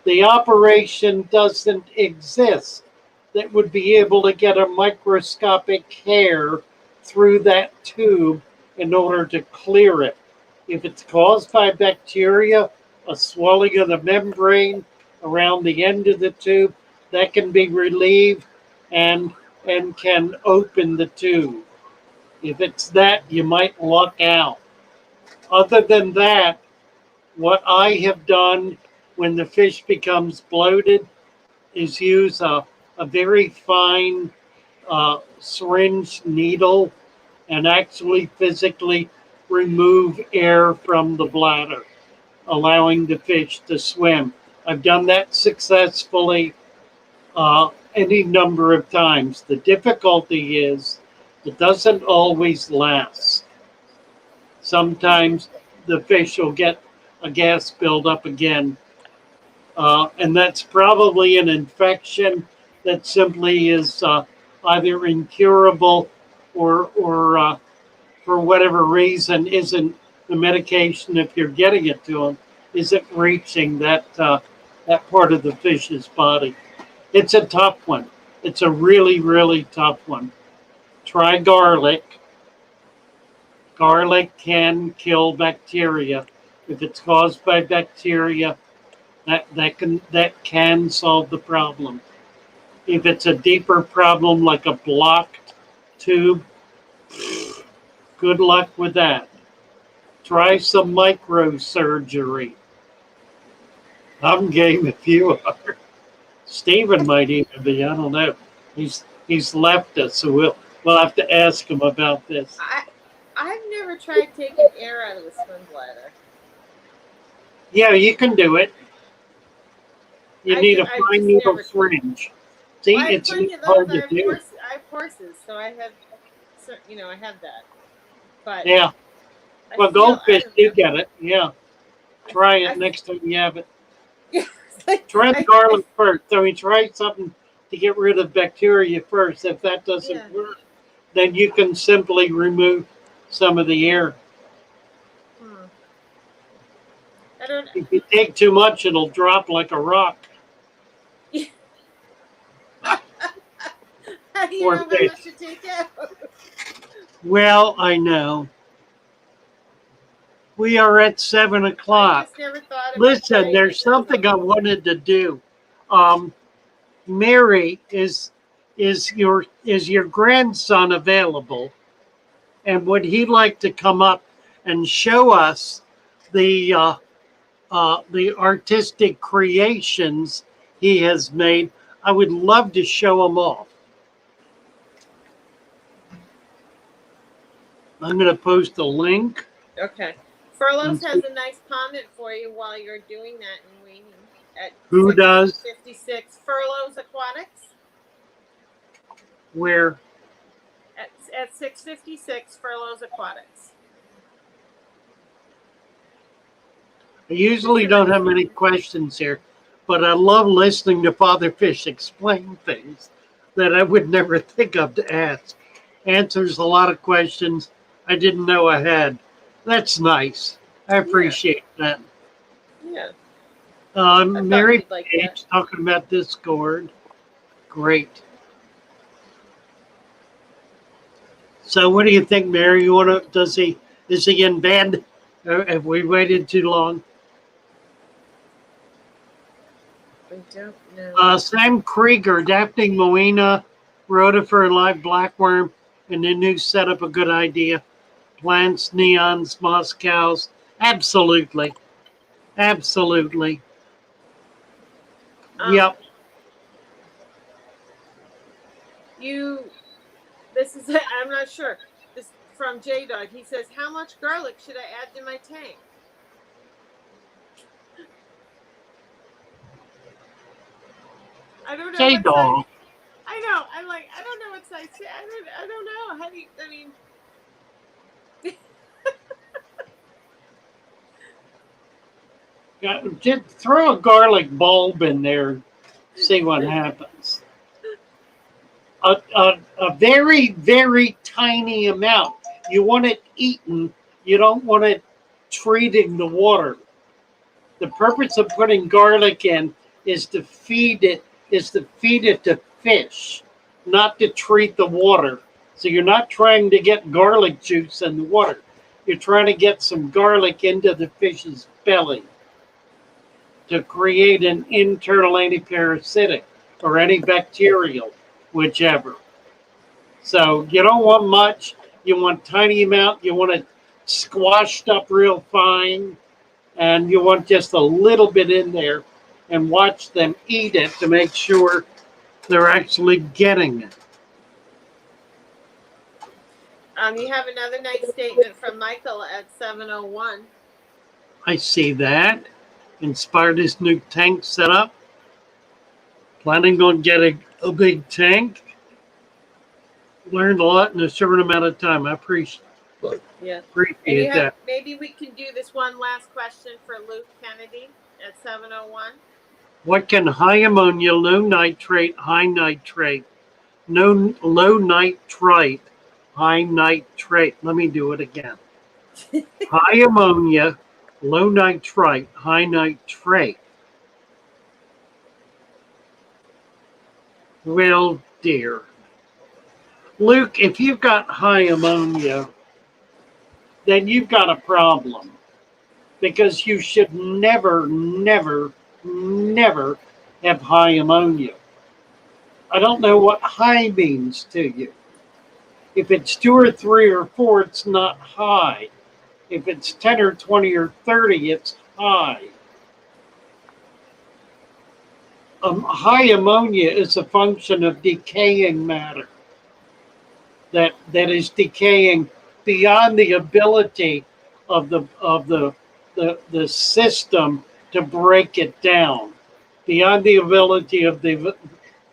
The operation doesn't exist that would be able to get a microscopic hair through that tube in order to clear it. If it's caused by bacteria, a swelling of the membrane around the end of the tube, that can be relieved and can open the tube. If it's that, you might luck out. Other than that, what I have done when the fish becomes bloated is use a very fine syringe needle and actually physically remove air from the bladder, allowing the fish to swim. I've done that successfully any number of times. The difficulty is it doesn't always last. Sometimes the fish will get a gas buildup again. And that's probably an infection that simply is either incurable or for whatever reason, isn't the medication, if you're getting it to them, isn't reaching that part of the fish's body. It's a tough one. It's a really, really tough one. Try garlic. Garlic can kill bacteria. If it's caused by bacteria, that can solve the problem. If it's a deeper problem like a blocked tube, good luck with that. Try some microsurgery. I'm game if you are. Stephen might even be. I don't know. He's left us, so we'll have to ask him about this. I've never tried taking air out of the swim bladder. Yeah, you can do it. You need a fine needle syringe. See, Well, it's hard to do. I have horses, so I have, I have that. But yeah. Well, goldfish do get it. Yeah. Try it next time you have it. Try the garlic first. I mean, try something to get rid of bacteria first. If that doesn't work, then you can simply remove some of the air. If you take too much, it'll drop like a rock. How do you know how much to take out? Well, I know. We are at 7 o'clock. I just never thought about Listen, there's something I wanted to do. Mary, is your grandson available? And would he like to come up and show us the artistic creations he has made? I would love to show them off. I'm going to post a link. Okay. Furloughs has a nice comment for you while you're doing that and waiting. Who does? 56 Furloughs Aquatics. Where? At 656 Furloughs Aquatics. I usually don't have many questions here. but I love listening to Father Fish explain things that I would never think of to ask. Answers a lot of questions I didn't know I had. That's nice. I Yeah. appreciate that. Yeah. I thought Mary you'd like that. Page talking about Discord. Great. So, what do you think, Mary? You want to? Is he in bed? Have we waited too long? I don't know. Sam Krieger, adapting Moena, rotifer, and live blackworm, and a new setup. A good idea. Plants, neons, moss cows. Absolutely, absolutely. Um, Yep. this is, I'm not sure. This from J Dog. He says, how much garlic should I add to my tank? I don't know J what size. Dog. I know. I'm like, I don't know what size. I don't know. How do you, I mean, Yeah, just throw a garlic bulb in there. See what happens. A very, very tiny amount. You want it eaten. You don't want it treating the water. The purpose of putting garlic in is to feed it, to fish, not to treat the water. So you're not trying to get garlic juice in the water. You're trying to get some garlic into the fish's belly to create an internal antiparasitic or antibacterial, whichever. So you don't want much. You want tiny amount. You want it squashed up real fine, and you want just a little bit in there, and watch them eat it to make sure they're actually getting it. you have another nice statement from Michael at 7:01. I see that. Inspired his new tank setup. Planning on getting a big tank. Learned a lot in a short amount of time. I appreciate that. Maybe we can do this one last question for Luke Kennedy at 7:01. What can high ammonia, low nitrate, high nitrate, no low nitrite, high nitrate? Let me do it again. High ammonia, low nitrite, high nitrate. Well, dear. Luke, if you've got high ammonia, then you've got a problem because you should never, never, never have high ammonia. I don't know what high means to you. If it's 2 or 3 or 4, it's not high. If it's 10 or 20 or 30, it's high. High ammonia is a function of decaying matter that is decaying beyond the ability of the system to break it down, beyond the ability of the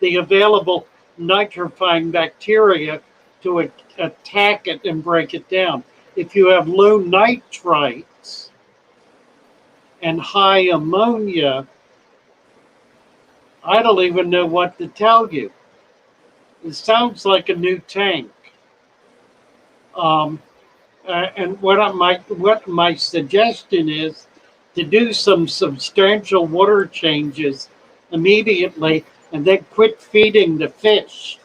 available nitrifying bacteria to attack it and break it down. If you have low nitrites and high ammonia, I don't even know what to tell you. It sounds like a new tank. And what my suggestion is to do some substantial water changes immediately, and then quit feeding the fish,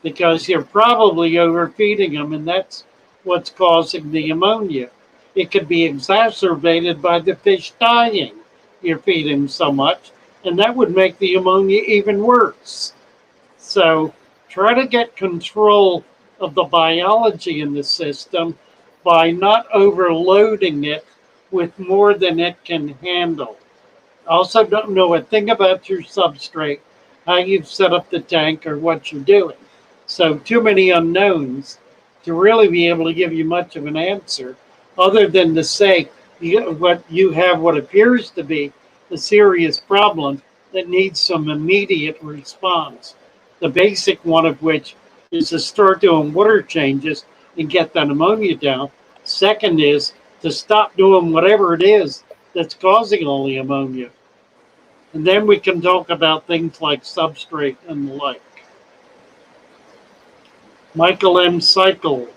because you're probably overfeeding them, and that's what's causing the ammonia. It could be exacerbated by the fish dying. You're feeding so much, and that would make the ammonia even worse. So try to get control of the biology in the system by not overloading it with more than it can handle. I also don't know a thing about your substrate, how you've set up the tank, or what you're doing. So too many unknowns to really be able to give you much of an answer, other than to say you have what appears to be a serious problem that needs some immediate response. The basic one of which is to start doing water changes and get that ammonia down. Second is to stop doing whatever it is that's causing all the ammonia. And then we can talk about things like substrate and the like. Michael M. Cycle.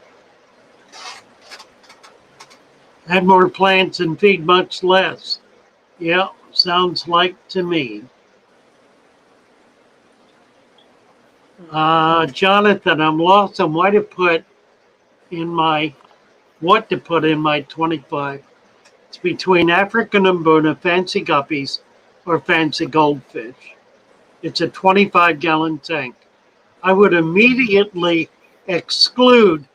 Add more plants and feed much less. Yeah, sounds like to me. Jonathan, I'm lost on what to put in my 25. It's between African Mbuna, fancy guppies, or fancy goldfish. It's a 25-gallon tank. I would immediately exclude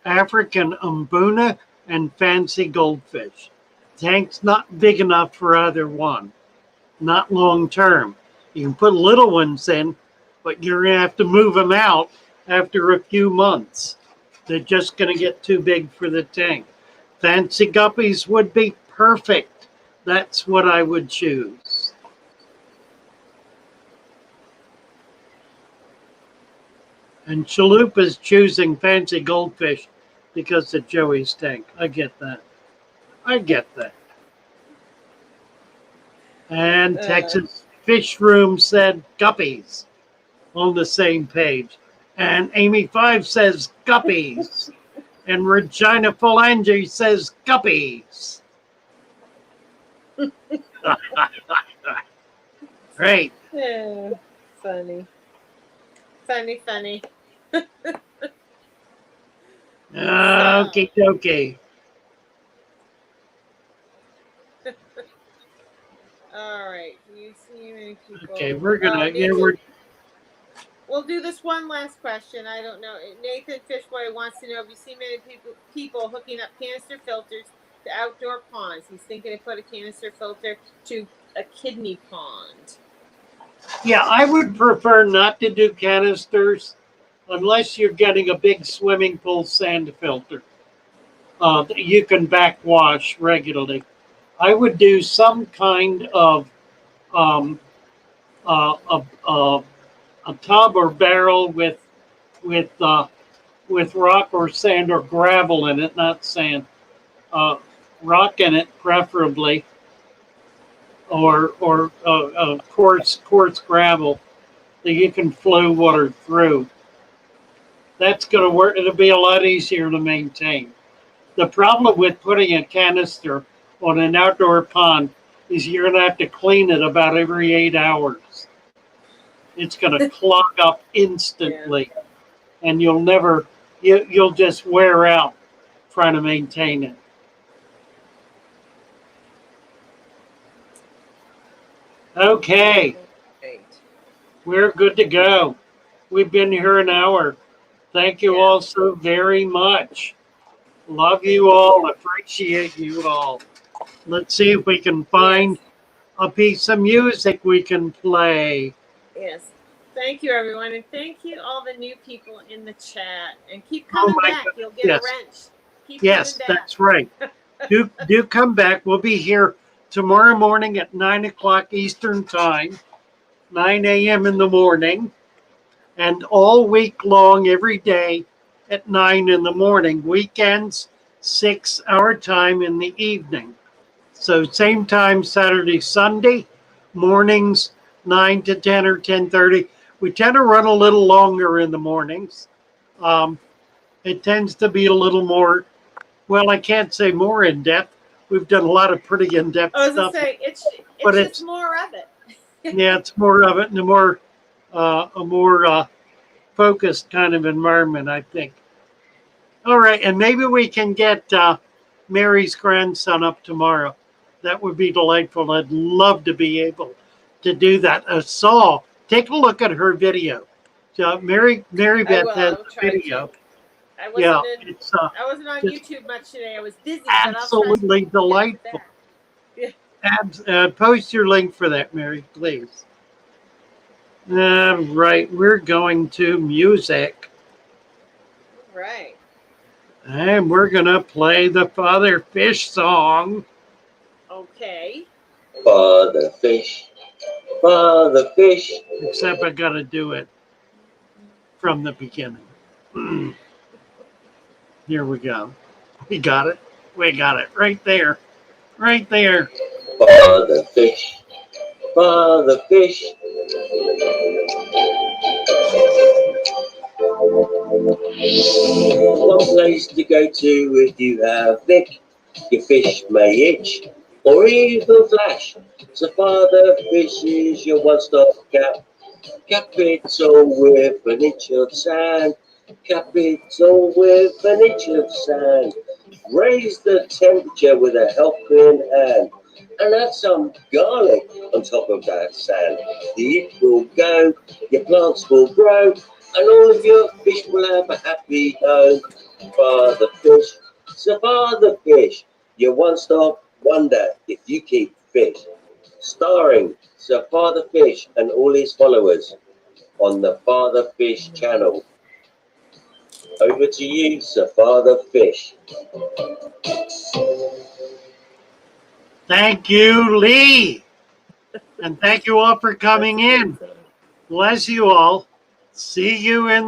African Mbuna and fancy goldfish. Tank's not big enough for either one, not long term. You can put little ones in, but you're going to have to move them out after a few months. They're just going to get too big for the tank. Fancy guppies would be perfect. That's what I would choose. And Chalupa's choosing fancy goldfish because of Joey's tank. I get that. And Texas Fish Room said guppies on the same page. And Amy 5 says guppies. And Regina Phalange says guppies. Great. Yeah, funny. Okay, dokie. All right. You see many people. Okay, we're gonna We'll do this one last question. I don't know. Nathan Fishboy wants to know if you see many people hooking up canister filters to outdoor ponds. He's thinking to put a canister filter to a kidney pond. Yeah, I would prefer not to do canisters unless you're getting a big swimming pool sand filter. You can backwash regularly. I would do some kind of a tub or barrel with rock or sand or gravel in it, not sand. Rock in it, preferably, or coarse gravel that you can flow water through. That's going to work. It'll be a lot easier to maintain. The problem with putting a canister on an outdoor pond is you're going to have to clean it about every 8 hours. It's going to clog up instantly, and you'll just wear out trying to maintain it. Okay, we're good to go. We've been here an hour. Thank you all so very much. Love you all. Appreciate you all. Let's see if we can find a piece of music we can play. Yes. Thank you, everyone. And thank you, all the new people in the chat. And keep coming back. God. You'll get a wrench. Keep coming back. That's right. do come back. We'll be here tomorrow morning at 9 o'clock Eastern Time, 9 a.m. in the morning, and all week long, every day at 9 in the morning. Weekends, 6 our time in the evening. So same time Saturday, Sunday, mornings 9 to 10 or 10:30. We tend to run a little longer in the mornings. It tends to be a little more, well, I can't say more in depth. We've done a lot of pretty in-depth stuff. I was going to say, it's just more of it. Yeah, it's more of it and a more focused kind of environment, I think. All right, and maybe we can get Mary's grandson up tomorrow. That would be delightful. I'd love to be able to do that. Saul, take a look at her video. Mary Beth has a video. I wasn't on YouTube much today. I was busy. Absolutely delightful. Yeah. Post your link for that, Mary, please. Right, we're going to music. Right. And we're going to play the Father Fish song. Okay. Father Fish. Except I got to do it from the beginning. Here we go. We got it. We got it right there. Right there. Father Fish. Father Fish. One place to go to if you have Vic. Your fish may itch or even flash. So Father Fish is your one-stop cap. Capital with an inch of sand. Capital with an inch of sand. Raise the temperature with a helping hand. And add some garlic on top of that sand. The it will go, your plants will grow, and all of your fish will have a happy home. Father Fish, so Father Fish, your one-stop wonder if you keep fish. Starring Sir Father Fish and all his followers on the Father Fish channel. Over to you, Sir Father Fish. Thank you, Lee. And thank you all for coming in. Bless you all. See you in